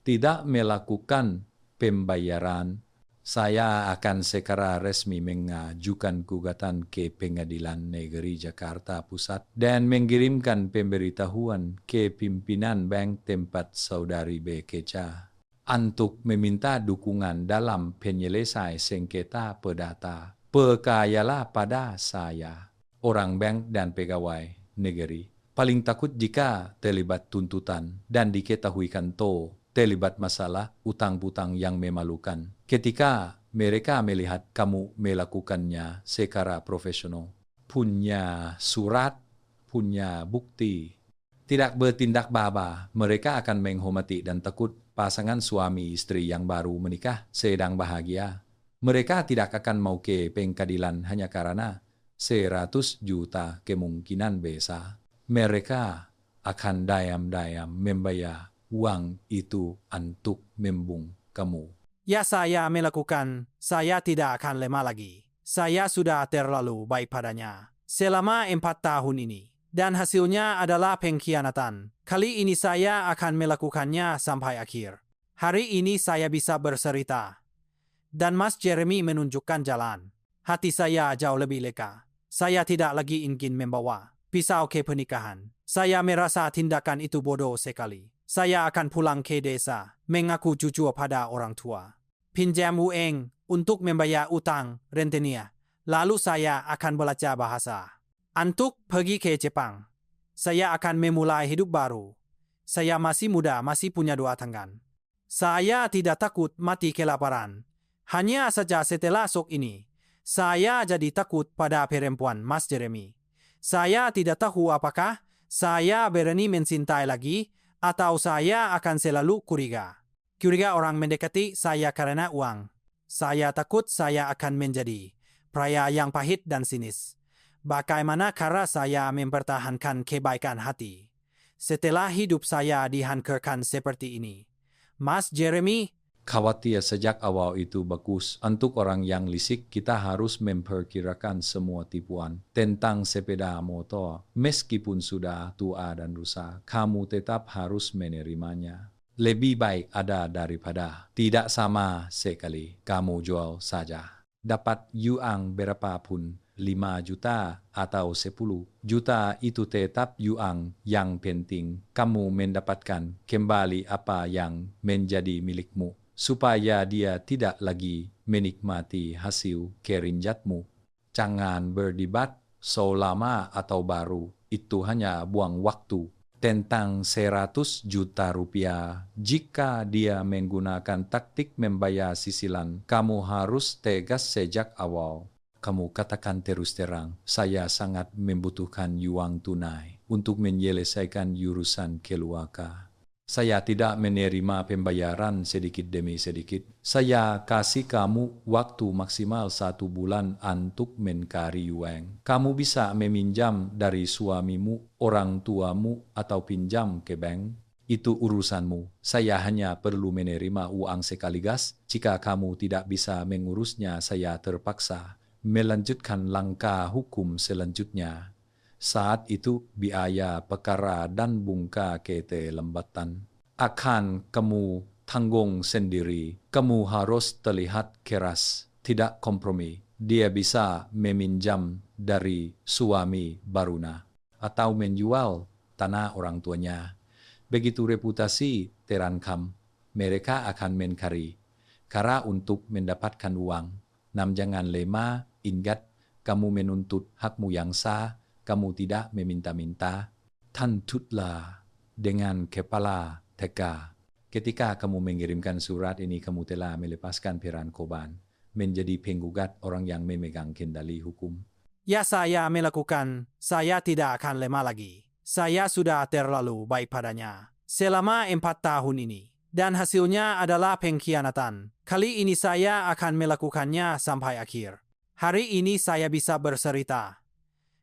tidak melakukan pembayaran, saya akan secara resmi mengajukan gugatan ke Pengadilan Negeri Jakarta Pusat dan mengirimkan pemberitahuan ke pimpinan bank tempat saudari bekerja untuk meminta dukungan dalam penyelesaian sengketa perdata. Percayalah pada saya, orang bank dan pegawai negeri paling takut jika terlibat tuntutan dan diketahui kantor terlibat masalah utang-utang yang memalukan. Ketika mereka melihat kamu melakukannya secara profesional, punya surat, punya bukti, tidak bertindak baba, mereka akan menghormati dan takut pasangan suami istri yang baru menikah sedang bahagia. Mereka tidak akan mau ke pengadilan hanya karena 100 juta kemungkinan besar mereka akan diam-diam membayar uang itu untuk membung kamu. Ya saya melakukan, saya tidak akan lemah lagi. Saya sudah terlalu baik padanya selama 4 tahun ini. Dan hasilnya adalah pengkhianatan. Kali ini saya akan melakukannya sampai akhir. Hari ini saya bisa bercerita. Dan Mas Jeremy menunjukkan jalan. Hati saya jauh lebih lega. Saya tidak lagi ingin membawa pisau ke pernikahan. Saya merasa tindakan itu bodoh sekali. Saya akan pulang ke desa, mengaku jujur pada orang tua. Pinjam uang untuk membayar utang rentenir. Lalu saya akan belajar bahasa. Untuk pergi ke Jepang. Saya akan memulai hidup baru. Saya masih muda, masih punya 2 tangan. Saya tidak takut mati kelaparan. Hanya saja setelah shock ini, saya jadi takut pada perempuan Mas Jeremy. Saya tidak tahu apakah saya berani mencintai lagi atau saya akan selalu curiga. Curiga orang mendekati saya karena uang. Saya takut saya akan menjadi pria yang pahit dan sinis. Bagaimana cara saya mempertahankan kebaikan hati setelah hidup saya dihancurkan seperti ini? Mas Jeremy, Khawatir sejak awal itu bagus. Untuk orang yang lisik, kita harus memperkirakan semua tipuan tentang sepeda motor. Meskipun sudah tua dan rusak, kamu tetap harus menerimanya. Lebih baik ada daripada tidak sama sekali. Kamu jual saja. Dapat yuang berapapun, 5 juta atau 10 juta itu tetap yuang. Yang penting kamu mendapatkan kembali apa yang menjadi milikmu, supaya dia tidak lagi menikmati hasil kerinjatmu. Jangan berdebat selama atau baru, itu hanya buang waktu. Tentang 100 juta rupiah, jika dia menggunakan taktik membayar sisilan, kamu harus tegas sejak awal. Kamu katakan terus terang, saya sangat membutuhkan uang tunai untuk menyelesaikan urusan keluarga. Saya tidak menerima pembayaran sedikit demi sedikit. Saya kasih kamu waktu maksimal 1 bulan untuk mencari uang. Kamu bisa meminjam dari suamimu, orang tuamu, atau pinjam ke bank. Itu urusanmu. Saya hanya perlu menerima uang sekaligus. Jika kamu tidak bisa mengurusnya, saya terpaksa melanjutkan langkah hukum selanjutnya. Saat itu biaya perkara dan bunga keterlambatan akan kamu tanggung sendiri. Kamu harus terlihat keras, tidak kompromi. Dia bisa meminjam dari suami barunya atau menjual tanah orang tuanya. Begitu reputasi terancam, mereka akan mencari cara untuk mendapatkan uang. Jangan lemah, ingat kamu menuntut hakmu yang sah. Kamu tidak meminta-minta, tantutlah dengan kepala tegak. Ketika kamu mengirimkan surat ini, kamu telah melepaskan peran korban, menjadi penggugat orang yang memegang kendali hukum. ya saya melakukan, saya tidak akan lemah lagi. Saya sudah terlalu baik padanya selama 4 tahun ini. Dan hasilnya adalah pengkhianatan. Kali ini saya akan melakukannya sampai akhir. Hari ini saya bisa bercerita.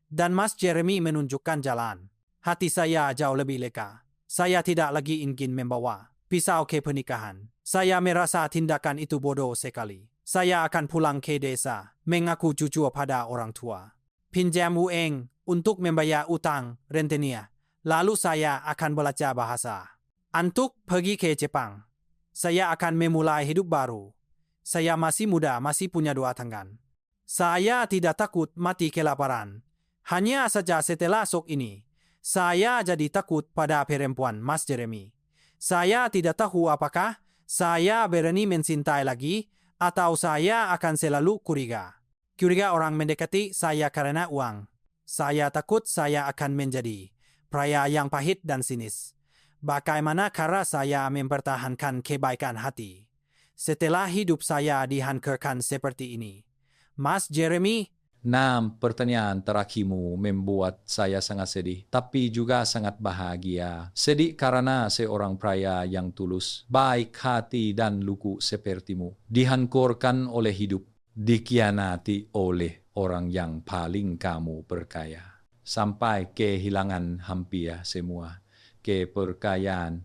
Dan Mas Jeremy menunjukkan jalan. Hati saya jauh lebih lega. Saya tidak lagi ingin membawa pisau ke pernikahan. Saya merasa tindakan itu bodoh sekali. Saya akan pulang ke desa, mengaku jujur pada orang tua. Pinjam uang untuk membayar utang rentenir. Lalu saya akan belajar bahasa. Untuk pergi ke Jepang. Saya akan memulai hidup baru. Saya masih muda, masih punya 2 tangan. Saya tidak takut mati kelaparan. Hanya saja setelah shock ini, saya jadi takut pada perempuan Mas Jeremy. Saya tidak tahu apakah saya berani mencintai lagi atau saya akan selalu curiga. Curiga orang mendekati saya karena uang. Saya takut saya akan menjadi pria yang pahit dan sinis. Bagaimana cara saya mempertahankan kebaikan hati setelah hidup saya dihancurkan seperti ini? Mas Jeremy, Pertanyaan terakhirmu membuat saya sangat sedih, tapi juga sangat bahagia. Sedih karena seorang pria yang tulus, baik hati dan lugu sepertimu, dihancurkan oleh hidup. dikhianati oleh orang yang paling kamu perkaya. Sampai kehilangan hampir semua keperkayaan.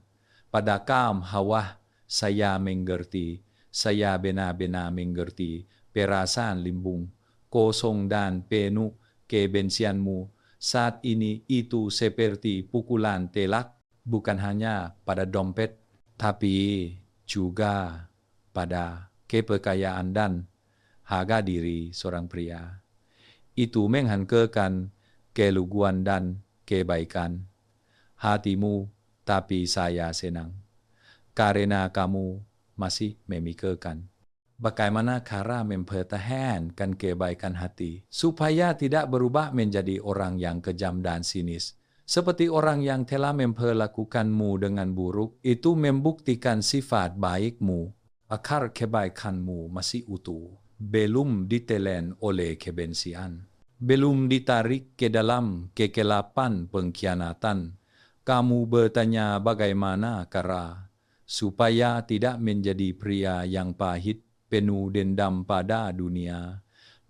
Pada kaum Hawa, saya mengerti, saya benar-benar mengerti perasaan limbung, kosong dan penuh kebencianmu. Saat ini itu seperti pukulan telak, bukan hanya pada dompet, tapi juga pada keperkayaan dan harga diri seorang pria. Itu menghancurkan keluguan dan kebaikan hatimu, tapi saya senang karena kamu masih memikirkan bagaimana cara mempertahankan kebaikan hati supaya tidak berubah menjadi orang yang kejam dan sinis. Seperti orang yang telah memperlakukanmu dengan buruk, itu membuktikan sifat baikmu. Akar kebaikanmu masih utuh, belum ditelan oleh kebencian, belum ditarik ke dalam kegelapan pengkhianatan. Kamu bertanya bagaimana cara supaya tidak menjadi pria yang pahit, penuh dendam pada dunia.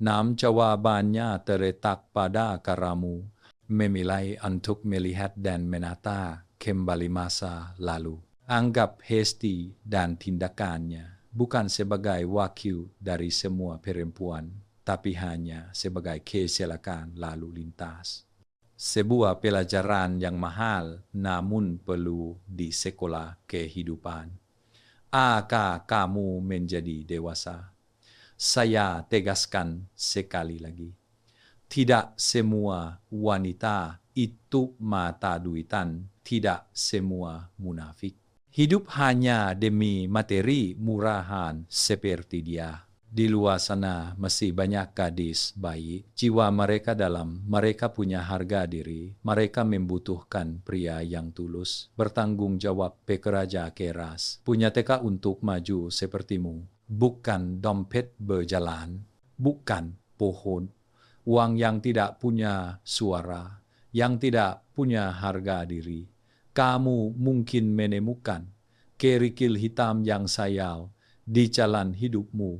Jawabannya terletak pada karamu memilih untuk melihat dan menata kembali masa lalu. Anggap Hesti dan tindakannya bukan sebagai wakil dari semua perempuan, tapi hanya sebagai kecelakaan lalu lintas. Sebuah pelajaran yang mahal namun perlu di sekolah kehidupan. Agar kamu menjadi dewasa. Saya tegaskan sekali lagi. Tidak semua wanita itu mata duitan, tidak semua munafik. Hidup hanya demi materi murahan seperti dia. Di luar sana masih banyak gadis baik, jiwa mereka dalam, mereka punya harga diri, mereka membutuhkan pria yang tulus, bertanggung jawab, pekerja keras, punya tekad untuk maju sepertimu. Bukan dompet berjalan, bukan pohon, uang yang tidak punya suara, yang tidak punya harga diri. Kamu mungkin menemukan kerikil hitam yang sayang di jalan hidupmu,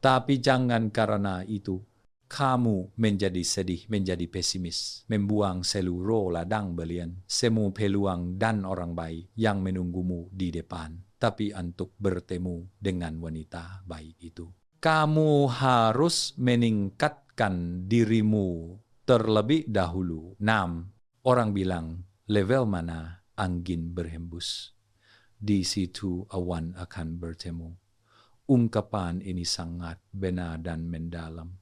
tapi jangan karena itu kamu menjadi sedih, menjadi pesimis, membuang seluruh ladang belian, semua peluang dan orang baik yang menunggumu di depan, tapi untuk bertemu dengan wanita baik itu. Kamu harus meningkatkan dirimu terlebih dahulu. 6. Orang bilang, level mana angin berhembus, di situ awan akan bertemu. Ungkapan ini sangat benar dan mendalam.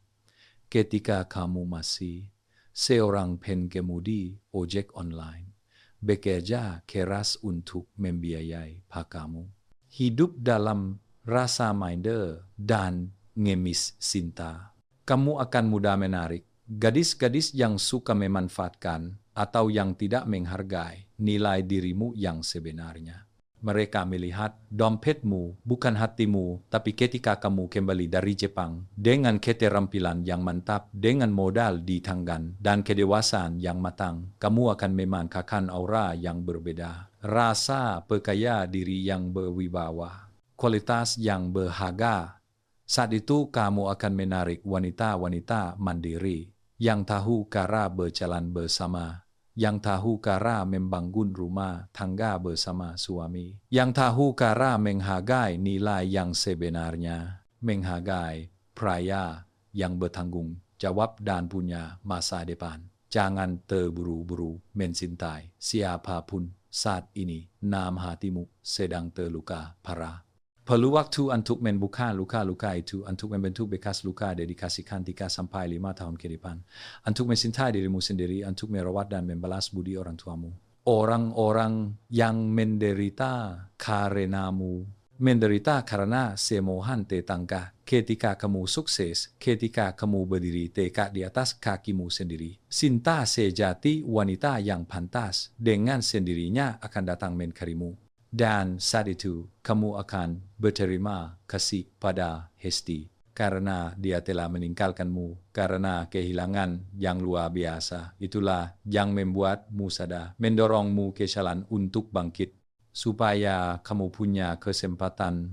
Ketika kamu masih seorang pengemudi ojek online, bekerja keras untuk membiayai pakamu, hidup dalam rasa minder dan ngemis cinta, kamu akan mudah menarik gadis-gadis yang suka memanfaatkan atau yang tidak menghargai nilai dirimu yang sebenarnya. Mereka melihat dompetmu, bukan hatimu, tapi ketika kamu kembali dari Jepang dengan keterampilan yang mantap, dengan modal di tangan dan kedewasaan yang matang, kamu akan memancarkan aura yang berbeda, rasa percaya diri yang berwibawa, kualitas yang berharga. Saat itu kamu akan menarik wanita-wanita mandiri yang tahu cara berjalan bersama, yang tahu cara membangun rumah tangga bersama suami, yang tahu cara menghargai nilai yang sebenarnya, menghargai pria yang bertanggung jawab dan punya masa depan. Jangan terburu-buru mencintai siapapun saat ini. Hatimu sedang terluka parah. Perlu waktu untuk membuka luka-luka itu, untuk membentuk bekas luka, dedikasikan 3-5 tahun ke depan. Untuk mencintai dirimu sendiri, untuk merawat dan membalas budi orang tuamu. Orang-orang yang menderita karenamu, menderita karena semohan tetangga. Ketika kamu sukses, ketika kamu berdiri tegak di atas kakimu sendiri, cinta sejati wanita yang pantas dengan sendirinya akan datang mencarimu. Dan saat itu, kamu akan berterima kasih pada Hesti karena dia telah meninggalkanmu karena kehilangan yang luar biasa. Itulah yang membuatmu sadar, mendorongmu ke jalan untuk bangkit, supaya kamu punya kesempatan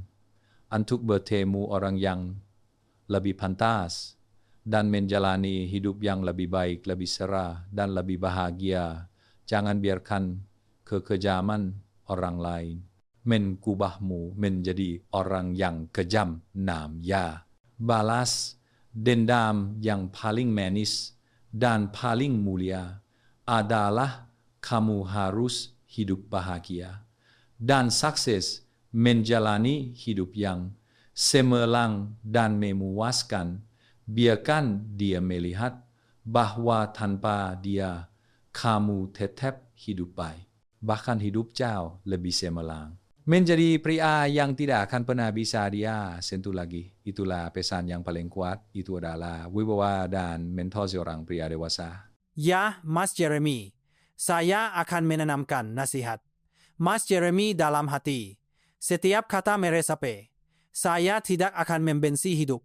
untuk bertemu orang yang lebih pantas, dan menjalani hidup yang lebih baik, lebih cerah, dan lebih bahagia. Jangan biarkan kekejaman orang lain mengubahmu menjadi orang yang kejam. 6. Ya, balas dendam yang paling manis dan paling mulia adalah kamu harus hidup bahagia dan sukses menjalani hidup yang cemerlang dan memuaskan. Biarkan dia melihat bahwa tanpa dia kamu tetap hidup baik, bahkan hidup jauh lebih cemerlang. Menjadi pria yang tidak akan pernah bisa dia sentuh lagi. Itulah pesan yang paling kuat. Itu adalah wibawa dan mentor seorang pria dewasa. Ya, Mas Jeremy, saya akan menanamkan nasihat. Mas Jeremy dalam hati. Setiap kata meresapi. Saya tidak akan membenci hidup.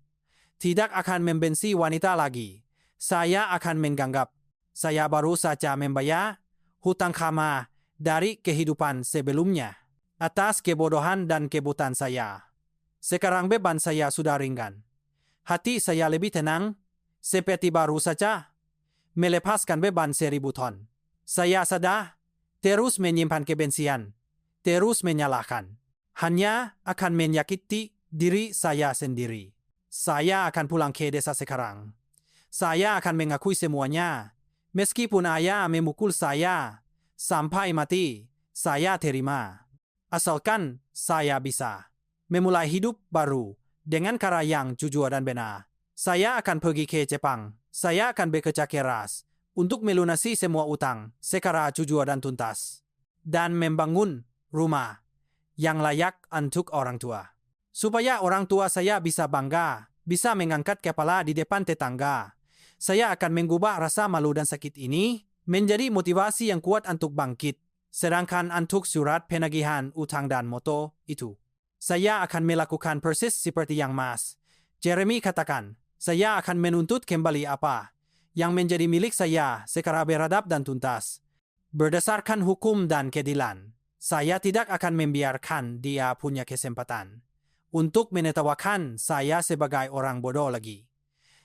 Tidak akan membenci wanita lagi. Saya akan menganggap. Saya baru saja membayar hutang karma dari kehidupan sebelumnya. Atas kebodohan dan kebutaan saya. Sekarang beban saya sudah ringan. Hati saya lebih tenang, seperti baru saja melepaskan beban 1000 ton. Saya sadar, terus menyimpan kebencian, terus menyalahkan. Hanya akan menyakiti diri saya sendiri. Saya akan pulang ke desa sekarang. Saya akan mengakui semuanya. Meskipun ayah memukul saya, sampai mati, saya terima. Asalkan saya bisa memulai hidup baru dengan cara yang jujur dan benar. Saya akan pergi ke Jepang. Saya akan bekerja keras untuk melunasi semua utang secara jujur dan tuntas. Dan membangun rumah yang layak untuk orang tua. Supaya orang tua saya bisa bangga, bisa mengangkat kepala di depan tetangga. Saya akan mengubah rasa malu dan sakit ini menjadi motivasi yang kuat untuk bangkit. Sedangkan untuk surat penagihan utang dan moto itu, saya akan melakukan persis seperti yang Mas Jeremy katakan. Saya akan menuntut kembali apa yang menjadi milik saya secara beradab dan tuntas. Berdasarkan hukum dan keadilan, saya tidak akan membiarkan dia punya kesempatan untuk menertawakan saya sebagai orang bodoh lagi.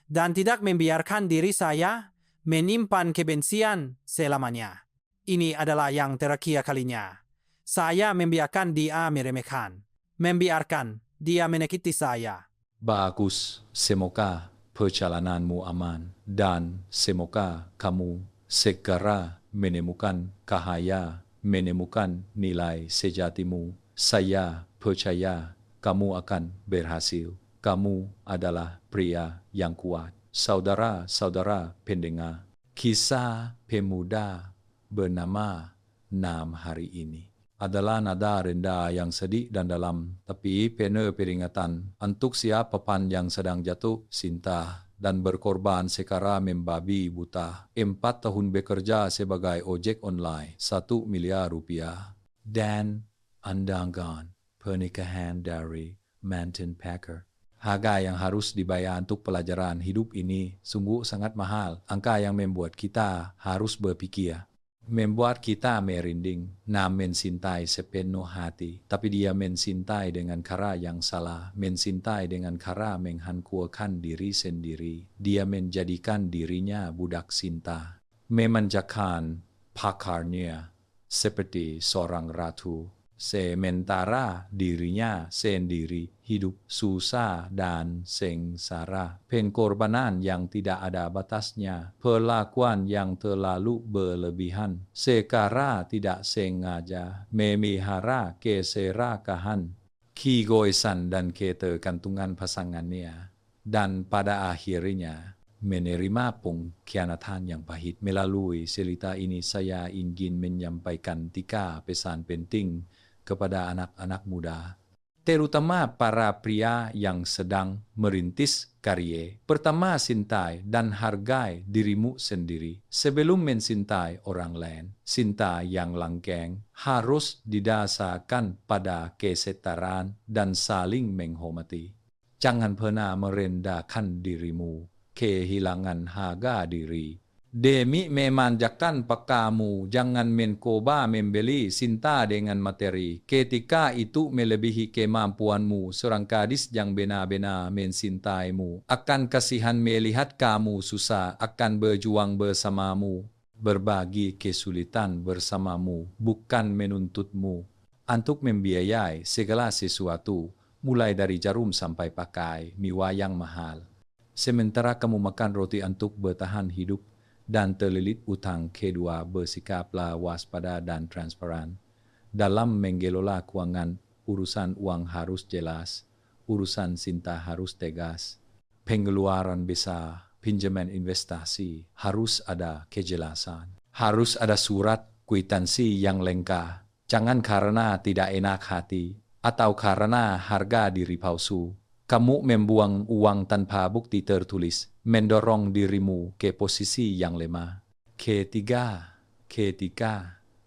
Dan tidak membiarkan diri saya menyimpan kebencian selamanya. Ini adalah yang terakhir kalinya. Saya membiarkan dia meremehkan. Membiarkan dia menyakiti saya. Bagus, semoga perjalananmu aman dan semoga kamu segera menemukan cahaya, menemukan nilai sejatimu. Saya percaya kamu akan berhasil. Kamu adalah pria yang kuat. Saudara-saudara pendengar, kisah pemuda bernama 6 hari ini adalah nada rendah yang sedih dan dalam, tapi penuh peringatan untuk siapapun yang sedang jatuh cinta dan berkorban secara membabi buta. 4 tahun bekerja sebagai ojek online, 1 miliar rupiah, dan undangan pernikahan dari mantan packer. Harga yang harus dibayar untuk pelajaran hidup ini sungguh sangat mahal. Angka yang membuat kita harus berpikir. Membuat kita merinding. Nah, mencintai sepenuh hati. Tapi dia mencintai dengan cara yang salah. Mencintai dengan cara menghancurkan diri sendiri. Dia menjadikan dirinya budak cinta. Memanjakan pakarnya seperti seorang ratu. Sementara dirinya sendiri hidup susah dan sengsara. Pengorbanan yang tidak ada batasnya, perlakuan yang terlalu berlebihan, secara tidak sengaja memelihara keserakahan, keegoisan dan ketergantungan pasangannya, dan pada akhirnya menerima pengkhianatan yang pahit. Melalui cerita ini saya ingin menyampaikan 3 pesan penting kepada anak-anak muda, terutama para pria yang sedang merintis karir. Pertama, cintai dan hargai dirimu sendiri sebelum mencintai orang lain. Cinta yang langgeng harus didasarkan pada kesetaraan dan saling menghormati. Jangan pernah merendahkan dirimu, kehilangan harga diri, Demi memanjakan pekamu, jangan mencoba membeli cinta dengan materi. Ketika itu melebihi kemampuanmu, seorang gadis yang benar-benar mencintaimu akan kasihan melihat kamu susah, akan berjuang bersamamu, berbagi kesulitan bersamamu, bukan menuntutmu untuk membiayai segala sesuatu, mulai dari jarum sampai pakai miwa yang mahal. Sementara kamu makan roti untuk bertahan hidup, dan terlilit utang. Kedua, bersikaplah waspada dan transparan. Dalam mengelola keuangan, urusan uang harus jelas, urusan cinta harus tegas. Pengeluaran besar, pinjaman investasi, harus ada kejelasan. Harus ada surat kwitansi yang lengkap. Jangan karena tidak enak hati, atau karena harga diri palsu, kamu membuang uang tanpa bukti tertulis, mendorong dirimu ke posisi yang lemah. Ketiga,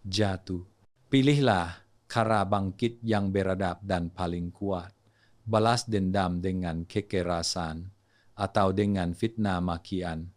jatuh. Pilihlah cara bangkit yang beradab dan paling kuat. Balas dendam dengan kekerasan atau dengan fitnah makian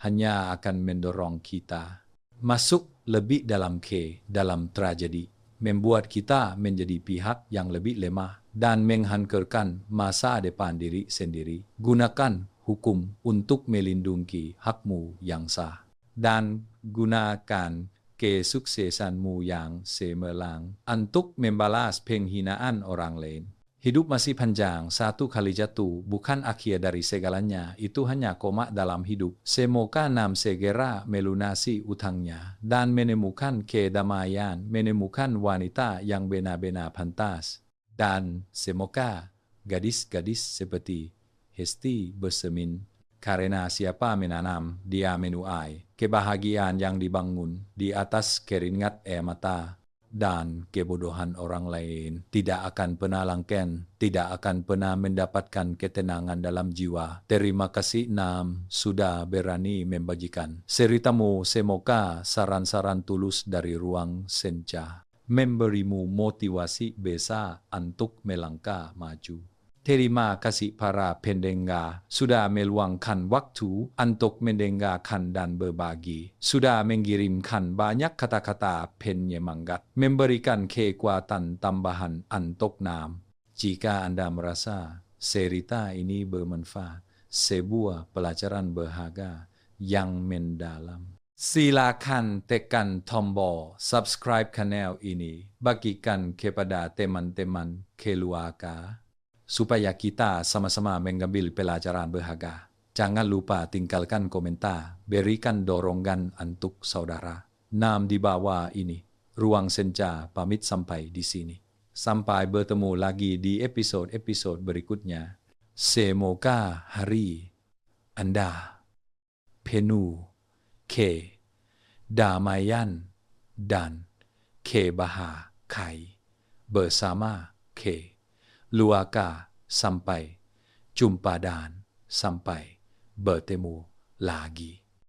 hanya akan mendorong kita masuk lebih dalam tragedi, membuat kita menjadi pihak yang lebih lemah dan menghancurkan masa depan diri sendiri. Gunakan hukum untuk melindungi hakmu yang sah, dan gunakan kesuksesanmu yang cemerlang untuk membalas penghinaan orang lain. Hidup masih panjang, satu kali jatuh bukan akhir dari segalanya, itu hanya koma dalam hidup. Semoga Nam segera melunasi utangnya dan menemukan kedamaian, menemukan wanita yang benar-benar pantas. Dan semoga gadis-gadis seperti Hesti bersemin, karena siapa menanam, dia menuai. Kebahagiaan yang dibangun di atas keringat air mata dan kebodohan orang lain tidak akan pernah langken, tidak akan pernah mendapatkan ketenangan dalam jiwa. Terima kasih Nam sudah berani membagikan ceritamu. Semoga saran-saran tulus dari ruang senja memberimu motivasi besar untuk melangkah maju. Terima kasih para pendengar sudah meluangkan waktu untuk mendengarkan dan berbagi. Sudah mengirimkan banyak kata-kata penyemangat, memberikan kekuatan tambahan untuk Nam. Jika Anda merasa cerita ini bermanfaat, sebuah pelajaran berharga yang mendalam, silakan tekan tombol subscribe kanal ini, bagikan kepada teman-teman keluarga, supaya kita sama-sama mengambil pelajaran berharga. Jangan lupa tinggalkan komentar, berikan dorongan untuk saudara. Nam di bawah ini, Ruang Senja pamit sampai di sini. Sampai bertemu lagi di episode-episode berikutnya. Semoga hari Anda penuh kedamaian dan kebahagiaan bersama keluarga. Sampai jumpa dan sampai bertemu lagi.